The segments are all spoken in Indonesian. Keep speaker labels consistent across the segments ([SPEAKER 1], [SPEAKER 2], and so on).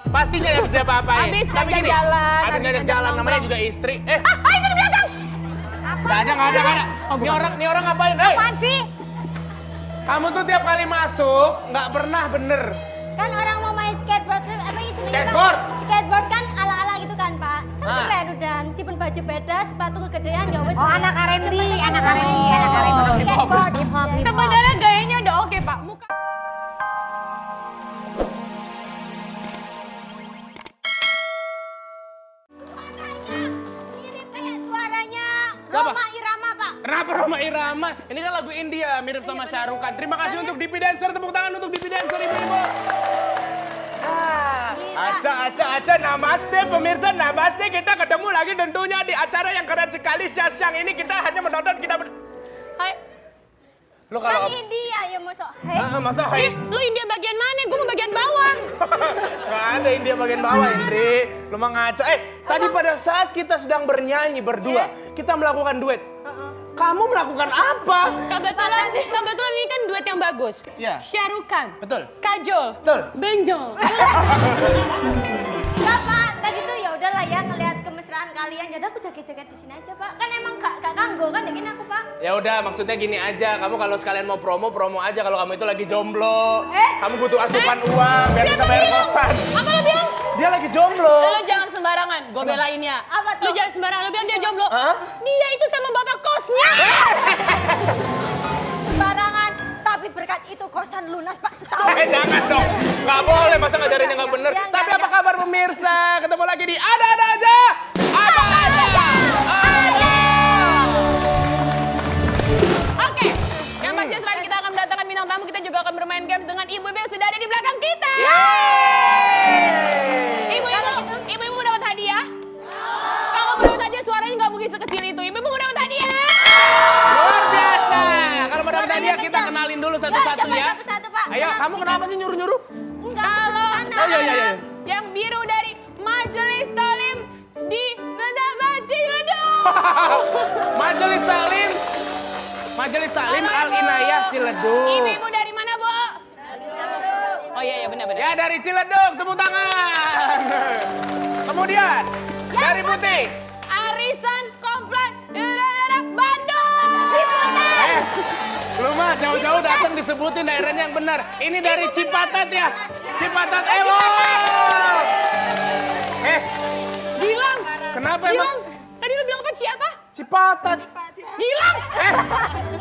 [SPEAKER 1] Pastinya harus dia apa-apain.
[SPEAKER 2] Habis
[SPEAKER 1] Tapi
[SPEAKER 2] ngajak
[SPEAKER 1] gini,
[SPEAKER 2] jalan,
[SPEAKER 1] habis ngajak jalan, namanya juga istri.
[SPEAKER 2] Ini di belakang.
[SPEAKER 1] Nggak ada. Ini orang ngapain? Hei,
[SPEAKER 2] Apaan sih?
[SPEAKER 1] kamu tuh tiap kali masuk, nggak pernah bener.
[SPEAKER 3] Kan orang mau main skateboard, apa itu?
[SPEAKER 1] Skateboard?
[SPEAKER 3] Skateboard kan ala-ala gitu kan, Pak. Kan
[SPEAKER 1] Ah.
[SPEAKER 3] keren udah, meskipun baju beda, sepatu kegedean ya wes.
[SPEAKER 2] Oh, anak R&B, anak R&B, anak R&B.
[SPEAKER 3] Skateboard.
[SPEAKER 2] Hip hop.
[SPEAKER 4] Sebenarnya gayanya udah oke, Pak. Muka
[SPEAKER 3] Mirip kayak suaranya
[SPEAKER 1] Siapa?
[SPEAKER 3] Roma Irama, Pak.
[SPEAKER 1] Kenapa Roma Irama? Ini kan lagu India, mirip sama Shah Rukh Khan. Terima kasih untuk DP Dancer, tepuk tangan untuk DP Dancer ibu-ibu. Aca, namaste pemirsa, namaste. Kita ketemu lagi tentunya di acara yang keren sekali, Syasyang ini. Kita hanya menonton,
[SPEAKER 4] Hai.
[SPEAKER 1] Lu
[SPEAKER 3] Kan
[SPEAKER 1] kalau...
[SPEAKER 3] India ya masuk. Hei,
[SPEAKER 1] masa hai?
[SPEAKER 4] Lu India bagian mana? Gue mau bagian bawah.
[SPEAKER 1] Gak ada India bagian bawah, Indri. Lu mah ngaca. Tadi pada saat kita sedang bernyanyi berdua, kita melakukan duet. Kamu melakukan apa?
[SPEAKER 4] Kebetulan ini kan duet yang bagus.
[SPEAKER 1] Iya.
[SPEAKER 4] Shah Rukh Khan.
[SPEAKER 1] Betul.
[SPEAKER 4] Kajol.
[SPEAKER 1] Betul.
[SPEAKER 4] Benjol.
[SPEAKER 3] enggak, Pak. Tadi tuh ya udahlah ya ngelihat kemesraan kalian. Jadi aku jaget-jaget di sini aja, Pak. Kan emang gak kanggo kan bikin aku, Pak.
[SPEAKER 1] Ya udah, maksudnya gini aja. Kamu kalau sekalian mau promo aja. Kalau kamu itu lagi jomblo, kamu butuh asupan uang biar bisa bayar kosan.
[SPEAKER 4] Apa lu bilang?
[SPEAKER 1] Dia lagi jomblo.
[SPEAKER 4] Lu jangan sembarangan. Gue belain ya.
[SPEAKER 3] Apa tuh?
[SPEAKER 4] Lu jangan sembarangan. Lu bilang dia jomblo.
[SPEAKER 1] Hah?
[SPEAKER 4] Dia itu sama bapak kosnya.
[SPEAKER 3] Sembarangan. Tapi berkat itu kosan lunas, Pak, setahun.
[SPEAKER 1] Jangan dong. Nggak boleh, masa ngajarin yang nggak bener.
[SPEAKER 3] Ya,
[SPEAKER 1] Tapi
[SPEAKER 3] nggak
[SPEAKER 1] apa kabar pemirsa? Ketemu lagi di Ada-Ada Aja. Ada-Ada.
[SPEAKER 4] Oke. Yang pasti selain kita akan mendatangkan bintang tamu, kita juga akan bermain games dengan ibu-ibu yang sudah ada di belakang kita. Ibu-ibu mau dapat hadiah? Kalau mau dapat hadiah suaranya nggak mungkin sekecil itu. Ibu-ibu mau dapat hadiah.
[SPEAKER 1] Luar biasa. Kalau mau dapat hadiah kita kenalin dulu satu-satu
[SPEAKER 3] coba
[SPEAKER 1] ya.
[SPEAKER 3] satu-satu, Pak.
[SPEAKER 1] Ayo, kamu kenapa sih nyuruh-nyuruh?
[SPEAKER 3] Enggak,
[SPEAKER 4] Kalau
[SPEAKER 1] Oh, iya.
[SPEAKER 4] yang biru dari Majelis Talim di Ciledug.
[SPEAKER 1] Majelis Taklim Al-Inayah Ciledug.
[SPEAKER 4] Ibu-ibu dari mana, Bu? Oh iya benar.
[SPEAKER 1] Ya dari Ciledug, tepuk tangan. Kemudian dari Putih.
[SPEAKER 4] Arisan Komplek Bandung.
[SPEAKER 1] Lu mah jauh-jauh datang disebutin daerahnya yang benar. Ini dari Cipatat ya. Cipatat Elo.
[SPEAKER 4] Gilang.
[SPEAKER 1] Kenapa
[SPEAKER 4] Gilang.
[SPEAKER 1] emang?
[SPEAKER 4] Tadi lu bilang apa siapa?
[SPEAKER 1] Cipatat.
[SPEAKER 4] Gilang.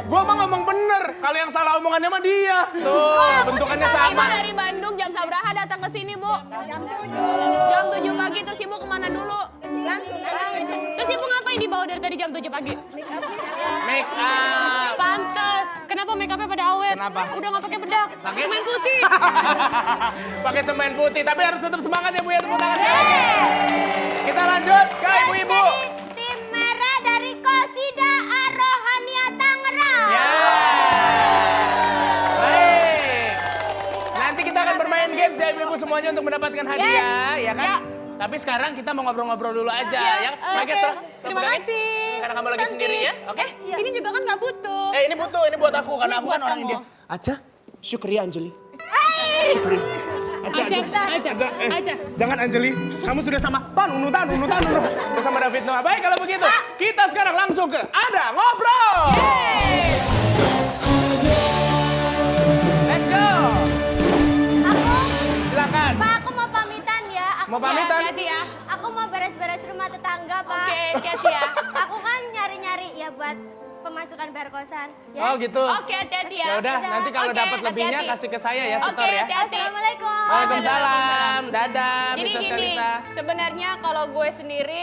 [SPEAKER 1] Gua mah ngomong bener. Kalau yang salah omongannya mah dia. Tuh, bentukannya
[SPEAKER 4] Ibu
[SPEAKER 1] sama.
[SPEAKER 4] dari Bandung jam sabraha datang ke sini, Bu? Jam 7 pagi. Terus Ibu kemana dulu? Terus Ibu ngapain di bawah dari tadi jam 7 pagi?
[SPEAKER 1] Make up.
[SPEAKER 4] Pantes. Kenapa make up-nya pada awet?
[SPEAKER 1] Kenapa?
[SPEAKER 4] Udah nggak pakai bedak.
[SPEAKER 1] Pakai?
[SPEAKER 4] Semen putih.
[SPEAKER 1] Pakai semen putih, tapi harus tetap semangat ya Bu ya, tepuk tangan sekali lagi. Kita lanjut ke ibu-ibu.
[SPEAKER 3] Jadi tim merah dari Kosida Arohania Tangerang.
[SPEAKER 1] Ya. Baik. Nanti kita akan bermain games ya ibu-ibu semuanya untuk mendapatkan hadiah, ya kan?
[SPEAKER 4] Ya.
[SPEAKER 1] Tapi sekarang kita mau ngobrol-ngobrol dulu aja, ya. Oke,
[SPEAKER 4] Terima kasih.
[SPEAKER 1] Karena kamu lagi
[SPEAKER 4] Cantik.
[SPEAKER 1] sendiri ya, oke?
[SPEAKER 4] Ini juga kan nggak butuh.
[SPEAKER 1] Ini butuh, ini buat aku karena
[SPEAKER 4] Ini
[SPEAKER 1] aku kan
[SPEAKER 4] buat
[SPEAKER 1] orang
[SPEAKER 4] kamu.
[SPEAKER 1] India. Aja, syukriya Anjali. Syukriya. Aja. Jangan Anjali, kamu sudah sama Tanunu. Udah sama David Noah. Baik kalau begitu, kita sekarang langsung ke Ada Ngobrol. Let's go. Silakan.
[SPEAKER 3] Pak, aku mau pamitan ya.
[SPEAKER 1] Mau pamitan?
[SPEAKER 4] Hati-hati ya.
[SPEAKER 3] Aku mau beres-beres rumah tetangga, Pak.
[SPEAKER 4] Oke, hati-hati ya.
[SPEAKER 3] Aku kan nyari-nyari ya buat pemasukan bayar kosan. Ya.
[SPEAKER 1] Oh gitu.
[SPEAKER 4] Oke, hati-hati ya.
[SPEAKER 1] Ya udah, nanti kalau
[SPEAKER 4] Oke,
[SPEAKER 1] dapat lebihnya
[SPEAKER 4] hati-hati.
[SPEAKER 1] kasih ke saya ya,
[SPEAKER 4] Oke,
[SPEAKER 1] setor ya.
[SPEAKER 4] hati-hati.
[SPEAKER 3] Assalamualaikum.
[SPEAKER 1] Waalaikumsalam. Dadah,
[SPEAKER 4] Jadi
[SPEAKER 1] Miss
[SPEAKER 4] gini,
[SPEAKER 1] Sosialita.
[SPEAKER 4] sebenarnya kalau gue sendiri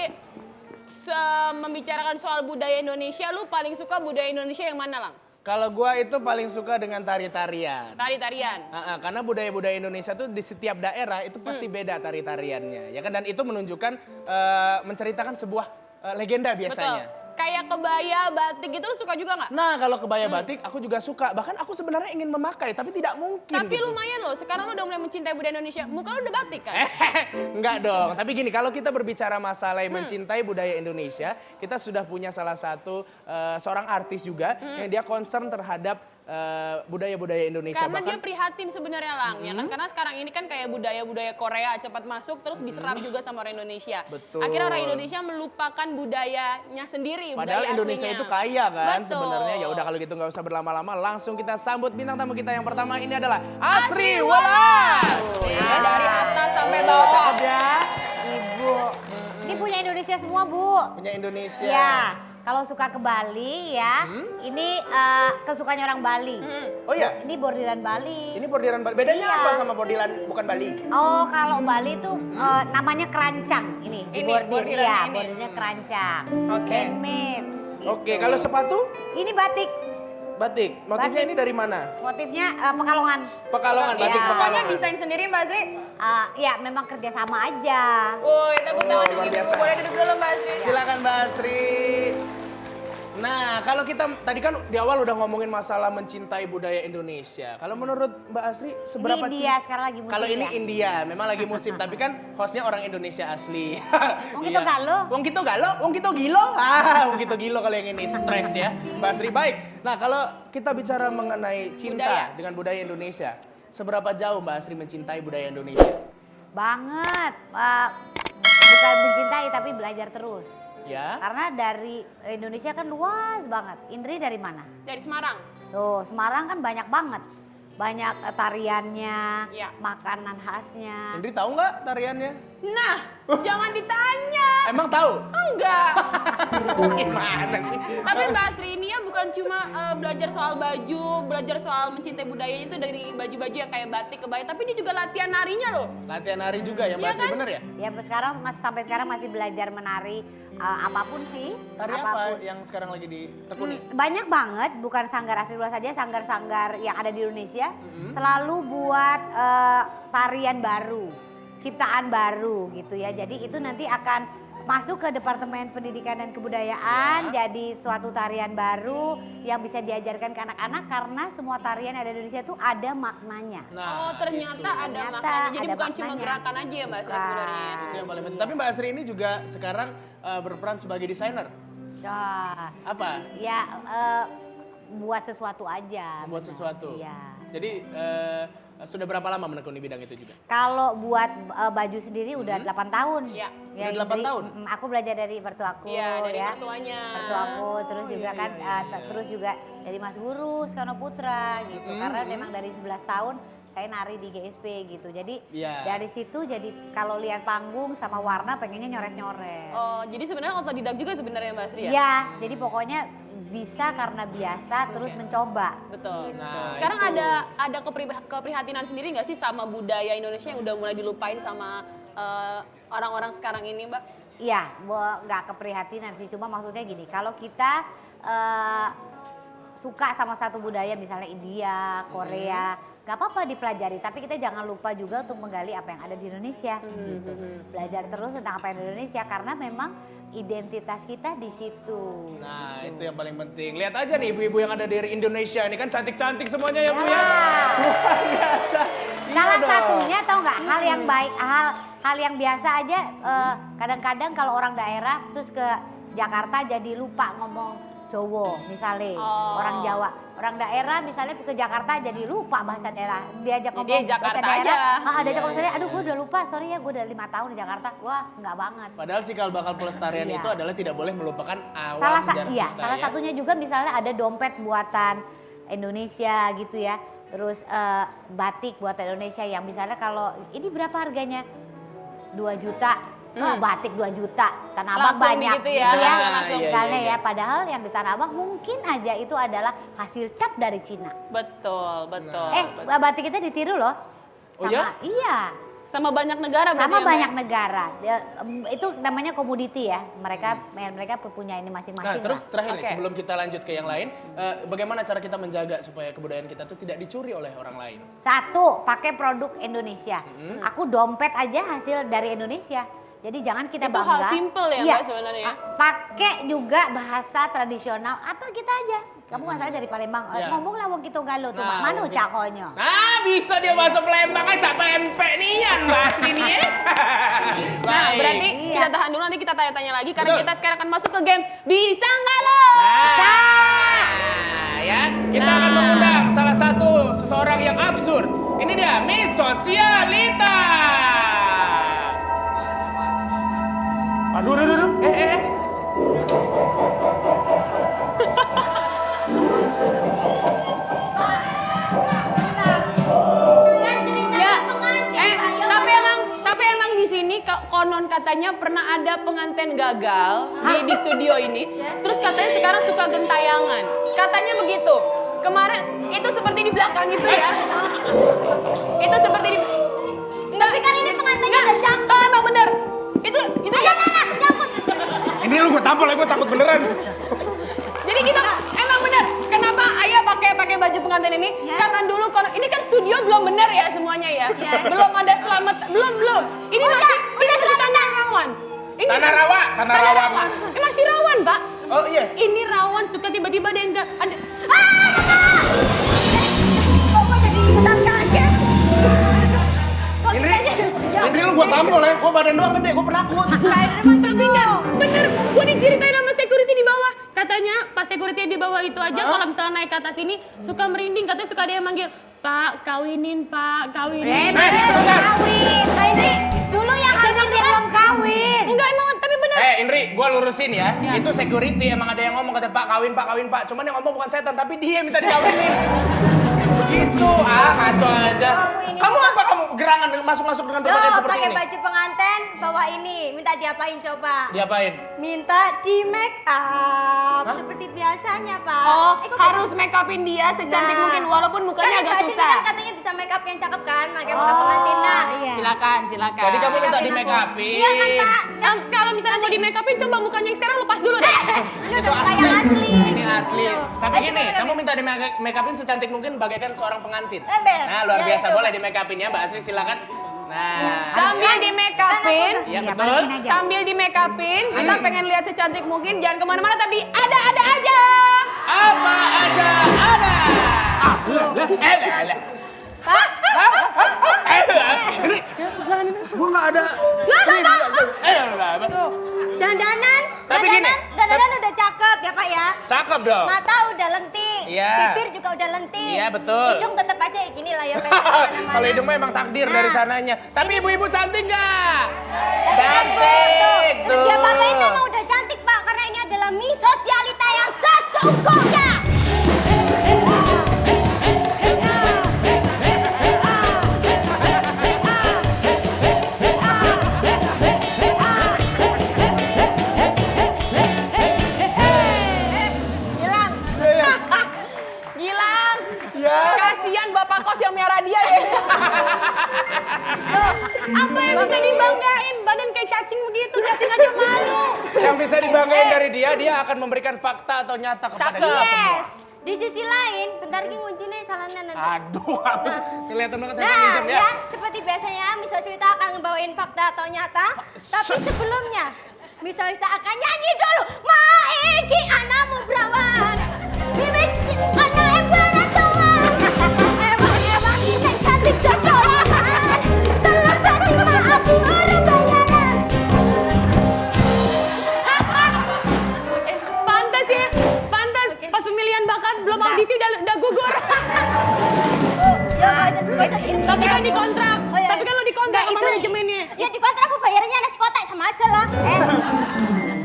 [SPEAKER 4] membicarakan soal budaya Indonesia, lu paling suka budaya Indonesia yang mana, Lang?
[SPEAKER 1] Kalau gua itu paling suka dengan tari-tarian.
[SPEAKER 4] Tari-tarian.
[SPEAKER 1] Karena budaya-budaya Indonesia tuh di setiap daerah itu pasti beda tari-tariannya, ya kan? Dan itu menunjukkan, menceritakan sebuah legenda biasanya.
[SPEAKER 4] Betul. Kayak kebaya, batik gitu lu suka juga nggak?
[SPEAKER 1] Nah kalau kebaya batik aku juga suka, bahkan aku sebenarnya ingin memakai tapi tidak mungkin.
[SPEAKER 4] Tapi
[SPEAKER 1] gitu.
[SPEAKER 4] lumayan loh, sekarang lu udah mulai mencintai budaya Indonesia. Muka lu udah batik kan?
[SPEAKER 1] Enggak dong, tapi gini, kalau kita berbicara masalah mencintai budaya Indonesia, kita sudah punya salah satu seorang artis juga yang dia concern terhadap budaya-budaya Indonesia.
[SPEAKER 4] Karena dia
[SPEAKER 1] Bahkan
[SPEAKER 4] prihatin sebenarnya Lang, ya kan? Karena sekarang ini kan kayak budaya-budaya Korea cepat masuk terus diserap juga sama orang Indonesia.
[SPEAKER 1] Betul.
[SPEAKER 4] Akhirnya orang Indonesia melupakan budayanya sendiri,
[SPEAKER 1] padahal
[SPEAKER 4] budaya
[SPEAKER 1] Indonesia
[SPEAKER 4] aslinya.
[SPEAKER 1] itu kaya kan
[SPEAKER 4] Betul.
[SPEAKER 1] sebenarnya. Ya udah kalau gitu nggak usah berlama-lama, langsung kita sambut bintang tamu kita yang pertama. Ini adalah Asri Welas.
[SPEAKER 4] Nih, dari atas sampai bawah.
[SPEAKER 1] Cakep ya.
[SPEAKER 2] Ibu. Ini punya Indonesia semua, Bu.
[SPEAKER 1] Punya Indonesia.
[SPEAKER 2] Ya, kalau suka ke Bali ya, ini kesukaannya orang Bali.
[SPEAKER 1] Oh iya,
[SPEAKER 2] Ini bordiran Bali.
[SPEAKER 1] ini bordiran Bali. Bedanya
[SPEAKER 2] Iya.
[SPEAKER 1] apa sama bordiran bukan Bali?
[SPEAKER 2] Oh, kalau Bali tuh namanya kerancang. Ini di
[SPEAKER 4] Ini,
[SPEAKER 2] bordir.
[SPEAKER 4] bordirannya
[SPEAKER 2] Iya,
[SPEAKER 4] ini.
[SPEAKER 2] bordirnya kerancang.
[SPEAKER 4] Oke.
[SPEAKER 2] Handmade.
[SPEAKER 1] Oke,
[SPEAKER 2] gitu.
[SPEAKER 1] kalau sepatu?
[SPEAKER 2] Ini batik.
[SPEAKER 1] Batik. Motifnya
[SPEAKER 2] Batik.
[SPEAKER 1] ini dari mana?
[SPEAKER 2] Motifnya Pekalongan.
[SPEAKER 1] Pekalongan, batik
[SPEAKER 2] Iya.
[SPEAKER 1] Pekalongan.
[SPEAKER 4] Semuanya desain sendiri Mbak Asri?
[SPEAKER 2] Ya, memang kerjasama aja.
[SPEAKER 4] Woi, tepuk tangan
[SPEAKER 1] luar
[SPEAKER 4] dulu.
[SPEAKER 1] biasa.
[SPEAKER 4] Boleh duduk dulu Mbak Asri?
[SPEAKER 1] Silakan Mbak Asri. Nah, kalau kita tadi kan di awal udah ngomongin masalah mencintai budaya Indonesia. Kalau menurut Mbak Asri seberapa
[SPEAKER 2] Ini India, sekarang lagi musim
[SPEAKER 1] Kalau ini
[SPEAKER 2] ya?
[SPEAKER 1] India, memang lagi musim, tapi kan hostnya orang Indonesia asli.
[SPEAKER 2] Wong kita
[SPEAKER 1] Iya.
[SPEAKER 2] galo.
[SPEAKER 1] Wong kita galo, wong kita gilo. Wong kita gilo kalau yang ini stres ya. Mbak Asri baik. Nah, kalau kita bicara mengenai cinta
[SPEAKER 4] Budaya.
[SPEAKER 1] dengan budaya Indonesia, seberapa jauh Mbak Asri mencintai budaya Indonesia?
[SPEAKER 2] Banget. Bukan mencintai tapi belajar terus.
[SPEAKER 1] Ya.
[SPEAKER 2] Karena dari Indonesia kan luas banget. Indri dari mana?
[SPEAKER 4] Dari Semarang.
[SPEAKER 2] Tuh, Semarang kan banyak banget. Banyak tariannya,
[SPEAKER 4] Iya.
[SPEAKER 2] makanan khasnya.
[SPEAKER 1] Indri tahu nggak tariannya?
[SPEAKER 4] Nah, jangan ditanya.
[SPEAKER 1] Emang tahu?
[SPEAKER 4] Enggak.
[SPEAKER 1] Gimana sih?
[SPEAKER 4] Tapi Mbak Asri ini ya bukan cuma belajar soal baju, belajar soal mencintai budayanya itu dari baju-baju yang kayak batik, kebaya, tapi dia juga latihan narinya loh.
[SPEAKER 1] Latihan nari juga ya Mbak
[SPEAKER 4] Iya
[SPEAKER 1] Asri,
[SPEAKER 4] kan?
[SPEAKER 1] bener ya?
[SPEAKER 2] Ya sampai sekarang masih belajar menari apapun sih.
[SPEAKER 1] Tari
[SPEAKER 2] apapun.
[SPEAKER 1] apa yang sekarang lagi ditekuni?
[SPEAKER 2] Banyak banget, bukan Sanggar Asri Welas saja, sanggar-sanggar yang ada di Indonesia selalu buat tarian baru, ciptaan baru gitu ya. Jadi itu nanti akan masuk ke Departemen Pendidikan dan Kebudayaan, jadi suatu tarian baru yang bisa diajarkan ke anak-anak karena semua tarian yang ada di Indonesia itu ada maknanya.
[SPEAKER 4] Oh ternyata
[SPEAKER 1] itu.
[SPEAKER 4] ada
[SPEAKER 2] Ternyata
[SPEAKER 4] maknanya, jadi
[SPEAKER 2] ada
[SPEAKER 4] bukan cuma
[SPEAKER 2] maknanya.
[SPEAKER 4] gerakan aja ya Mbak Asri sebenarnya.
[SPEAKER 1] Itu yang paling penting. Tapi Mbak Asri ini juga sekarang berperan sebagai desainer.
[SPEAKER 2] Wah,
[SPEAKER 1] Apa?
[SPEAKER 2] ya buat sesuatu aja.
[SPEAKER 1] Membuat
[SPEAKER 2] benar.
[SPEAKER 1] sesuatu.
[SPEAKER 2] Iya.
[SPEAKER 1] Jadi sudah berapa lama menekuni bidang itu juga?
[SPEAKER 2] Kalau buat baju sendiri udah 8 tahun.
[SPEAKER 4] Iya.
[SPEAKER 1] Udah 8 tahun?
[SPEAKER 2] Aku belajar dari mertuaku
[SPEAKER 4] Iya, dari
[SPEAKER 2] ya.
[SPEAKER 4] mertuanya.
[SPEAKER 2] Mertuaku terus juga
[SPEAKER 1] iya,
[SPEAKER 2] kan
[SPEAKER 1] iya, iya.
[SPEAKER 2] terus juga dari Mas Guru Soekarno Putra gitu. Karena memang dari 11 tahun saya nari di GSP gitu. Jadi
[SPEAKER 1] Iya.
[SPEAKER 2] dari situ jadi kalau lihat panggung sama warna pengennya nyoret-nyoret.
[SPEAKER 4] Oh jadi sebenarnya otodidak juga sebenarnya Mbak Asri ya?
[SPEAKER 2] Iya, jadi pokoknya bisa karena biasa terus mencoba.
[SPEAKER 4] Betul.
[SPEAKER 1] Nah,
[SPEAKER 4] Sekarang
[SPEAKER 1] itu.
[SPEAKER 4] ada keprihatinan sendiri nggak sih sama budaya Indonesia yang udah mulai dilupain sama orang-orang sekarang ini Mbak?
[SPEAKER 2] Iya, nggak keprihatinan sih, cuma maksudnya gini, kalau kita suka sama satu budaya misalnya India, Korea, nggak apa-apa dipelajari, tapi kita jangan lupa juga untuk menggali apa yang ada di Indonesia. Gitu. Belajar terus tentang apa yang ada di Indonesia karena memang identitas kita di situ.
[SPEAKER 1] Nah,
[SPEAKER 2] Gitu.
[SPEAKER 1] itu yang paling penting. Lihat aja nih ibu-ibu yang ada dari Indonesia ini kan cantik-cantik semuanya ya, Bu ya.
[SPEAKER 2] Ya.
[SPEAKER 1] Luar biasa. Iya
[SPEAKER 2] Salah
[SPEAKER 1] dong.
[SPEAKER 2] satunya tahu nggak hal yang baik, hal yang biasa aja. Kadang-kadang kalau orang daerah terus ke Jakarta jadi lupa ngomong Jawa misalnya,
[SPEAKER 4] Oh.
[SPEAKER 2] orang Jawa, orang daerah misalnya ke Jakarta jadi lupa bahasa daerah, diajak
[SPEAKER 4] Jadi
[SPEAKER 2] ngomong
[SPEAKER 4] Jakarta
[SPEAKER 2] bahasa daerah,
[SPEAKER 4] aja.
[SPEAKER 2] diajak
[SPEAKER 1] Iya,
[SPEAKER 2] ngomong
[SPEAKER 1] iya,
[SPEAKER 2] aduh
[SPEAKER 1] iya.
[SPEAKER 2] gue udah lupa, sorry ya gue udah 5 tahun di Jakarta, wah nggak banget.
[SPEAKER 1] Padahal cikal bakal pelestarian
[SPEAKER 2] Iya.
[SPEAKER 1] itu adalah tidak boleh melupakan awal
[SPEAKER 2] Salah
[SPEAKER 1] sejarah kita
[SPEAKER 2] salah
[SPEAKER 1] ya.
[SPEAKER 2] satunya juga misalnya ada dompet buatan Indonesia gitu ya. Terus batik buatan Indonesia yang misalnya kalau ini berapa harganya? 2 juta. Oh, batik 2 juta. Tanah Abang
[SPEAKER 4] Langsung
[SPEAKER 2] banyak
[SPEAKER 4] gitu ya, langsung.
[SPEAKER 2] Misalnya
[SPEAKER 1] Iya, iya.
[SPEAKER 2] ya, padahal yang di Tanah Abang mungkin aja itu adalah hasil cap dari Cina.
[SPEAKER 4] Betul, betul.
[SPEAKER 2] Batik kita ditiru loh.
[SPEAKER 1] Oh
[SPEAKER 2] Sama,
[SPEAKER 1] ya?
[SPEAKER 2] Iya.
[SPEAKER 4] Sama banyak negara berarti
[SPEAKER 2] Sama
[SPEAKER 4] ya, Mbak?
[SPEAKER 2] banyak negara. Itu namanya komoditi ya. Mereka punya ini
[SPEAKER 1] Nah,
[SPEAKER 2] masing-masing.
[SPEAKER 1] terus
[SPEAKER 2] lah.
[SPEAKER 1] terakhir nih,
[SPEAKER 4] Oke.
[SPEAKER 1] sebelum kita lanjut ke yang lain, bagaimana cara kita menjaga supaya kebudayaan kita tuh tidak dicuri oleh orang lain?
[SPEAKER 2] Satu, pakai produk Indonesia. Aku dompet aja hasil dari Indonesia. Jadi jangan kita
[SPEAKER 4] Itu
[SPEAKER 2] bangga.
[SPEAKER 4] hal simple ya,
[SPEAKER 2] Iya.
[SPEAKER 4] Mbak, sebenarnya.
[SPEAKER 2] Pakai juga bahasa tradisional. Apa kita aja. Kamu nggak salah dari Palembang.
[SPEAKER 1] Iya.
[SPEAKER 2] Ngomonglah wong kita galo tuh.
[SPEAKER 1] Nah,
[SPEAKER 2] Manu
[SPEAKER 1] wong kita-
[SPEAKER 2] cakonyo.
[SPEAKER 1] Nah, bisa dia masuk Palembang aja pempek nian Mbak Asri nih ya.
[SPEAKER 4] Nah,
[SPEAKER 1] Baik.
[SPEAKER 4] berarti
[SPEAKER 2] Iya.
[SPEAKER 4] kita tahan dulu, nanti kita tanya-tanya lagi karena
[SPEAKER 1] Betul.
[SPEAKER 4] kita sekarang akan masuk ke games Bisa Nggak Lo?
[SPEAKER 1] Nah, ya, kita akan mengundang orang yang absurd. Ini dia Miss Sosialita. Aduh.
[SPEAKER 4] Ya, tapi emang di sini konon katanya pernah ada pengantin gagal di studio ini. Terus katanya sekarang suka gentayangan. Katanya begitu. Kemarin itu seperti di belakang itu ya. Itu seperti di enggak.
[SPEAKER 3] Tapi kan ini pengantinnya udah cakep.
[SPEAKER 4] Oh, emang bener. Itu
[SPEAKER 3] Ayo Nana, nyambut.
[SPEAKER 1] Ini lu gue tampol ya, gue takut beneran.
[SPEAKER 4] Jadi kita emang bener. Kenapa Ayah pakai baju pengantin ini?
[SPEAKER 3] Yes.
[SPEAKER 4] Karena dulu ini kan studio belum bener ya semuanya ya.
[SPEAKER 3] Yes.
[SPEAKER 4] Belum ada belum. Ini masih tanah rawan. Ini
[SPEAKER 1] Tanah rawa.
[SPEAKER 4] Ini masih rawan, Pak.
[SPEAKER 1] Oh iya.
[SPEAKER 4] Ini rawan suka tiba-tiba ada yang ada.
[SPEAKER 3] Kok gue jadi ikutan kaget?
[SPEAKER 1] Indri lu gue tampol ya, gue badan doang gede, gue penakut.
[SPEAKER 4] Tapi enggak, bener. Gue diceritain sama security di bawah. Katanya pas security di bawah itu aja kalau misalnya naik ke atas ini suka merinding. Katanya suka ada yang manggil, Pak, kawinin, Pak, kawinin.
[SPEAKER 2] Kawin.
[SPEAKER 3] Nah ini dulu yang
[SPEAKER 2] Itu kan dia belum kawin.
[SPEAKER 4] Enggak emang, tapi bener.
[SPEAKER 1] Indri, gue lurusin ya. Itu security, emang ada yang ngomong, kata Pak, kawin Pak. Cuman yang ngomong bukan setan, tapi dia minta dikawinin. Begitu, ngaco aja. Kamu apa kamu gerangan masuk dengan berpakaian seperti
[SPEAKER 3] pakai
[SPEAKER 1] ini?
[SPEAKER 3] baju pengantin, bawa ini. Minta diapain coba?
[SPEAKER 1] Diapain?
[SPEAKER 3] Minta di make up. Seperti biasanya, Pak.
[SPEAKER 4] Oh,
[SPEAKER 3] kok
[SPEAKER 4] harus make upin dia secantik
[SPEAKER 3] Nah.
[SPEAKER 4] mungkin walaupun mukanya
[SPEAKER 3] Kan
[SPEAKER 4] agak
[SPEAKER 3] Mbak Siti
[SPEAKER 4] susah.
[SPEAKER 3] kan katanya bisa make up yang cakep kan, pakai make up pengantin. Nah,
[SPEAKER 2] iya.
[SPEAKER 4] Silakan.
[SPEAKER 1] Jadi kamu minta di make upin.
[SPEAKER 3] Iya kan, Pak?
[SPEAKER 4] Kalau misalnya mau di make upin coba mukanya yang sekarang lepas dulu deh.
[SPEAKER 3] Ini
[SPEAKER 1] Itu
[SPEAKER 3] udah kayak
[SPEAKER 1] asli.
[SPEAKER 3] asli.
[SPEAKER 1] Ini asli.
[SPEAKER 3] Tuh.
[SPEAKER 1] Tapi
[SPEAKER 3] Ayo,
[SPEAKER 1] gini,
[SPEAKER 3] coba
[SPEAKER 1] kamu minta di make upin secantik mungkin bagaikan seorang pengantin.
[SPEAKER 3] Ember.
[SPEAKER 1] Nah, luar
[SPEAKER 3] Ya,
[SPEAKER 1] biasa.
[SPEAKER 3] itu.
[SPEAKER 1] Boleh di make upin ya, Mbak Asri, silakan. Nah,
[SPEAKER 4] Sambil di make upin,
[SPEAKER 1] iya
[SPEAKER 2] Iya,
[SPEAKER 1] betul.
[SPEAKER 2] balikin aja.
[SPEAKER 4] sambil di make upin, kita pengen lihat secantik mungkin. Jangan kemana-mana tapi ada aja.
[SPEAKER 1] Apa aja ada. Ini gua nggak ada.
[SPEAKER 3] Dandanan,
[SPEAKER 1] Tapi gini,
[SPEAKER 3] dandanan udah cakep ya Pak ya.
[SPEAKER 1] Cakep dong.
[SPEAKER 3] Mata udah lentik,
[SPEAKER 1] Iya.
[SPEAKER 3] bibir juga udah lentik.
[SPEAKER 1] Iya, betul.
[SPEAKER 3] Hidung tetap aja kayak gini lah ya pendek kemana-mana.
[SPEAKER 1] Kalau hidung memang takdir
[SPEAKER 3] Nah.
[SPEAKER 1] dari sananya. Tapi ibu-ibu cantik nggak?
[SPEAKER 3] Tuh.
[SPEAKER 1] Cantik tuh.
[SPEAKER 3] Dia Bapak itu emang udah cantik Pak, karena ini adalah Miss Sosialita yang sesungguhnya.
[SPEAKER 4] Gilang.
[SPEAKER 1] Ya.
[SPEAKER 4] Kasihan bapak kos yang miara dia ya. Apa yang bisa dibanggain? Badan kayak cacing begitu, cacing aja malu.
[SPEAKER 1] Yang bisa dibanggain dari dia akan memberikan fakta atau nyata kepada kita semua.
[SPEAKER 3] Yes. Di sisi lain, bentar lagi ngunci nih salahnya nanti.
[SPEAKER 1] Aduh, kelihatan banget yang
[SPEAKER 3] Nah,
[SPEAKER 1] pinjam ya.
[SPEAKER 3] ya, seperti biasanya Miss Sosialita akan ngebawain fakta atau nyata. Tapi sebelumnya, Miss Sosialita akan nyanyi dulu. Maiki anamu berawan, bibit anak emberan tuan. Emang ini cantik sekolahan. Telur sasi maaf orang bayaran.
[SPEAKER 4] Pantas ya, pantas. Pas pemilihan bakat belum audisi udah gugur.
[SPEAKER 3] Ya, bisa
[SPEAKER 4] Tapi kan dikontrak.
[SPEAKER 3] Oh, iya.
[SPEAKER 4] Tapi kan lo dikontrak sama manajemennya.
[SPEAKER 3] Ya di kontrak aku bayarnya nasi kotak sama aja lah.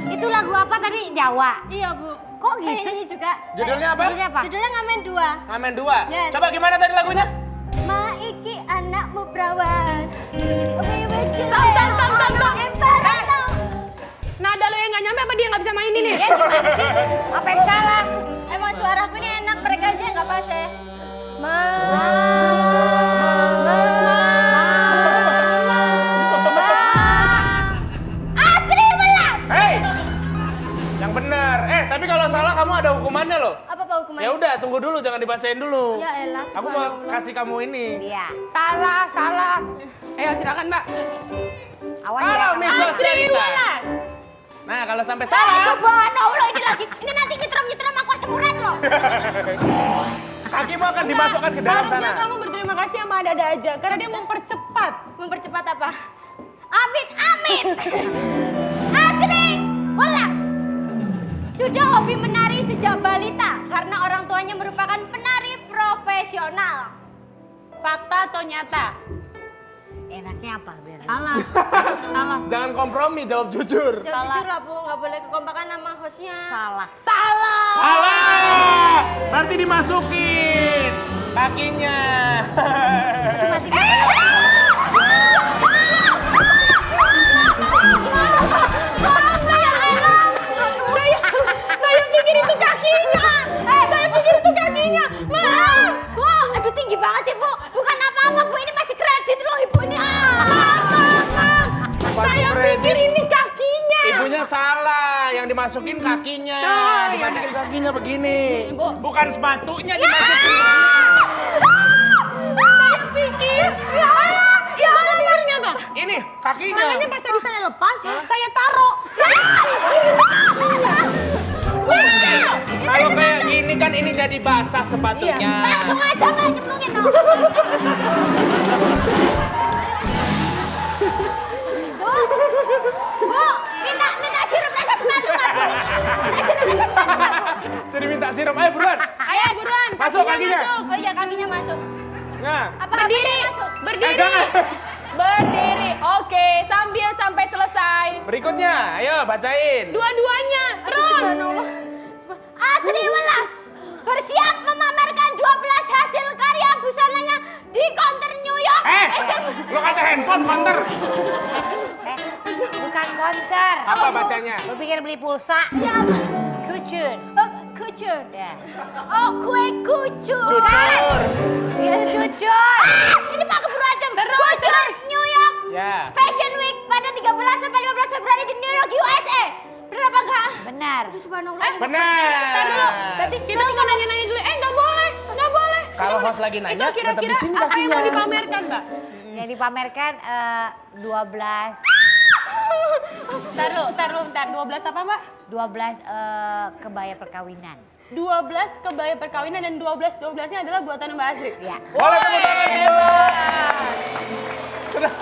[SPEAKER 2] Itu lagu apa tadi? Jawa.
[SPEAKER 3] Iya Bu.
[SPEAKER 2] Kok gitu?
[SPEAKER 3] Nyanyi juga.
[SPEAKER 1] Judulnya apa?
[SPEAKER 2] Judulnya apa?
[SPEAKER 3] Judulnya Ngamen 2.
[SPEAKER 1] Ngamen 2.
[SPEAKER 3] Yes.
[SPEAKER 1] Coba gimana tadi lagunya?
[SPEAKER 3] Maiki anakmu perawan.
[SPEAKER 4] Sam. Nada lo yang nggak nyampe apa dia nggak bisa main ini?
[SPEAKER 2] Ya gimana sih? Apa yang salah?
[SPEAKER 3] Emang suaraku ini enak, mereka aja nggak pas ya. Asri Welas.
[SPEAKER 1] Hei! Yang benar. Tapi kalau salah kamu ada hukumannya loh.
[SPEAKER 3] Apa Pak hukumannya?
[SPEAKER 1] Ya udah, tunggu dulu, jangan dibacain dulu.
[SPEAKER 3] Ya elah.
[SPEAKER 1] Aku mau kasih kamu ini.
[SPEAKER 2] Iya.
[SPEAKER 4] Salah. Ayo silakan Mbak.
[SPEAKER 2] Awas
[SPEAKER 1] Kalau
[SPEAKER 2] ya.
[SPEAKER 1] Miss Sosialita. Nah, kalau sampai salah,
[SPEAKER 3] Subhanallah ini lagi. Ini nanti nyetrum aku asam urat loh.
[SPEAKER 1] kakimu akan dimasukkan ke dalam
[SPEAKER 4] Harusnya
[SPEAKER 1] sana.
[SPEAKER 4] kamu berterima kasih sama ada aja karena dia mempercepat.
[SPEAKER 3] Mempercepat apa? Amin. Asri Welas sudah hobi menari sejak balita karena orang tuanya merupakan penari profesional.
[SPEAKER 4] fakta atau nyata?
[SPEAKER 2] Enaknya apa biar?
[SPEAKER 4] Salah. Salah.
[SPEAKER 1] Jangan kompromi, jawab jujur.
[SPEAKER 3] Jawab jujur lah Bu, nggak boleh kekompakan sama hostnya.
[SPEAKER 2] Salah.
[SPEAKER 4] Salah.
[SPEAKER 1] Salah! Nanti dimasukin kakinya.
[SPEAKER 3] Saya pikir itu kakinya. Saya pikir itu kakinya. Maaf. Bu, aduh tinggi banget sih Bu. Bukan apa-apa Bu, ini masih kredit loh Ibu ini.
[SPEAKER 1] Saya
[SPEAKER 3] Pikir ini kakinya.
[SPEAKER 1] Ibunya salah, yang dimasukin kakinya. Dimasukin kakinya begini. Bukan sepatunya dimasukin.
[SPEAKER 3] Saya pikir. Ya, benernya Bang.
[SPEAKER 1] Ini kakinya.
[SPEAKER 4] Makanya pas tadi saya lepas, saya taruh.
[SPEAKER 1] Kalau kayak gini kan ini jadi basah sepatunya.
[SPEAKER 3] Langsung aja Mbak, cemplungin dong. Bu, minta sirup rasa sepatu nggak Bu? Minta sirup rasa sepatu nggak Bu?
[SPEAKER 1] Jadi minta sirup, ayo buruan.
[SPEAKER 4] Ayo buruan.
[SPEAKER 1] Masuk kakinya.
[SPEAKER 3] Oh iya kakinya masuk.
[SPEAKER 1] Nah,
[SPEAKER 3] Apa berdiri masuk?
[SPEAKER 4] Berdiri.
[SPEAKER 1] jangan.
[SPEAKER 4] Berdiri. Oke, sambil sampai selesai.
[SPEAKER 1] Berikutnya, ayo bacain.
[SPEAKER 4] Dua-duanya. Terus.
[SPEAKER 3] Asri Welas bersiap memamerkan 12 hasil karya busananya di counter New York Fashion Week.
[SPEAKER 1] Lo kata handphone counter.
[SPEAKER 2] Bukan konter.
[SPEAKER 1] Apa bacanya?
[SPEAKER 2] Lu pikir beli pulsa?
[SPEAKER 3] Ya,
[SPEAKER 2] Kucur.
[SPEAKER 3] kucur.
[SPEAKER 2] Ya.
[SPEAKER 3] Oh, kue kucur.
[SPEAKER 1] Cucur.
[SPEAKER 2] Itu cucur.
[SPEAKER 3] Ini Pak Keburu Adem. Kucur New York
[SPEAKER 1] Ya.
[SPEAKER 3] Fashion Week pada 13 sampai 15 Februari di New York, USA. Benar apa enggak?
[SPEAKER 2] Benar.
[SPEAKER 3] Aduh, subhanallah.
[SPEAKER 1] Benar.
[SPEAKER 4] Berarti kita mau nanya-nanya dulu. Nggak boleh. Nggak boleh.
[SPEAKER 1] Kalau host lagi nanya,
[SPEAKER 4] Itu
[SPEAKER 1] tetap di
[SPEAKER 4] kira-kira
[SPEAKER 1] sini
[SPEAKER 4] apa yang mau
[SPEAKER 1] kakinya.
[SPEAKER 4] dipamerkan, Mbak?
[SPEAKER 2] Yang dipamerkan 12
[SPEAKER 4] Bentar. 12 apa, Mbak?
[SPEAKER 2] 12 kebaya perkawinan.
[SPEAKER 4] 12 kebaya perkawinan dan 12-12-nya adalah buatan Mbak Asri.
[SPEAKER 2] Ya.
[SPEAKER 1] Boleh tepuk tangan dulu. Sudah.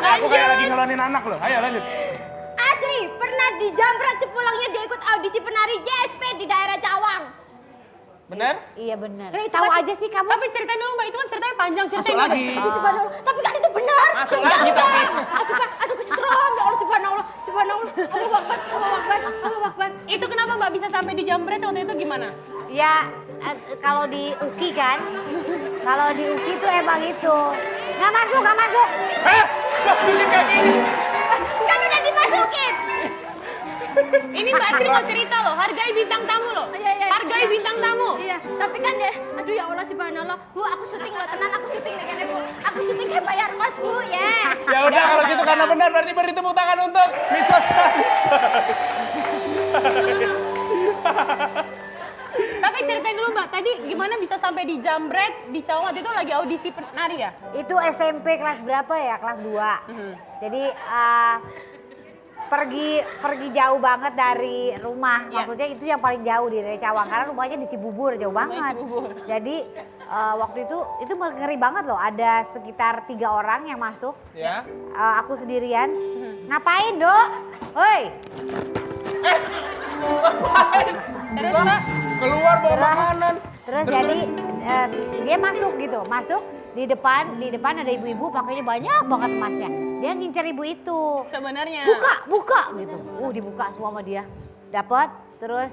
[SPEAKER 1] Aku kayak
[SPEAKER 4] Lanjut.
[SPEAKER 1] lagi ngelonin anak loh. Ayo lanjut.
[SPEAKER 3] Asri pernah dijambret sepulangnya dia ikut audisi penari JSP di daerah Cawang.
[SPEAKER 1] Benar?
[SPEAKER 2] Iya benar.
[SPEAKER 3] itu
[SPEAKER 2] Tahu
[SPEAKER 3] masih-
[SPEAKER 2] aja sih kamu.
[SPEAKER 4] Tapi ceritain dulu, Mbak. Itu kan ceritanya panjang.
[SPEAKER 1] Masuk
[SPEAKER 4] Ceritain
[SPEAKER 1] lagi.
[SPEAKER 4] dulu.
[SPEAKER 3] Aduh, subhanallah. Tapi kan itu benar.
[SPEAKER 1] Masuk
[SPEAKER 3] Ya
[SPEAKER 1] lagi,
[SPEAKER 3] Allah.
[SPEAKER 1] tapi.
[SPEAKER 3] Aduh kesetrum. Ya Allah, subhanallah. Subhanallah. Allah Akbar. Allah Akbar. Allah Akbar.
[SPEAKER 4] Itu kenapa Mbak bisa sampai di jambret waktu itu gimana?
[SPEAKER 2] Ya kalau di UKI kan. Kalau di UKI tuh emang itu. Nggak masuk, nggak masuk.
[SPEAKER 1] Hah? Masukin kakinya.
[SPEAKER 3] Kan udah dimasukin.
[SPEAKER 4] Ini Mbak Asri mau cerita loh, hargai bintang tamu loh.
[SPEAKER 3] Iya.
[SPEAKER 4] Hargai bintang tamu.
[SPEAKER 3] Iya, tapi kan deh, aduh ya Allah subhanallah. Bu, aku syuting loh, tenan aku syuting deh kayaknya Bu. Aku syuting kayak bayar kos Bu, yes.
[SPEAKER 1] Ya udah kalau gitu karena benar berarti beri tepuk tangan untuk Miss Sosan.
[SPEAKER 4] Tapi ceritain dulu Mbak, tadi gimana bisa sampai di jambret di Cawang waktu itu lagi audisi penari ya?
[SPEAKER 2] Itu SMP kelas berapa ya? Kelas 2. Jadi pergi jauh banget dari rumah. Maksudnya itu yang paling jauh dari Cawang karena rumahnya di Cibubur, jauh banget. Jadi waktu itu ngeri banget loh. Ada sekitar 3 orang yang masuk.
[SPEAKER 1] Ya.
[SPEAKER 2] Aku sendirian. Ngapain, Dok? Woi.
[SPEAKER 4] Terus Mbak?
[SPEAKER 1] Keluar bawa makanan.
[SPEAKER 2] Terus jadi dia masuk gitu, masuk di depan ada ibu-ibu pakainya banyak banget emasnya. Dia ngincer ibu itu.
[SPEAKER 4] Sebenarnya.
[SPEAKER 2] Buka gitu. Dibuka semua sama dia. Dapat, terus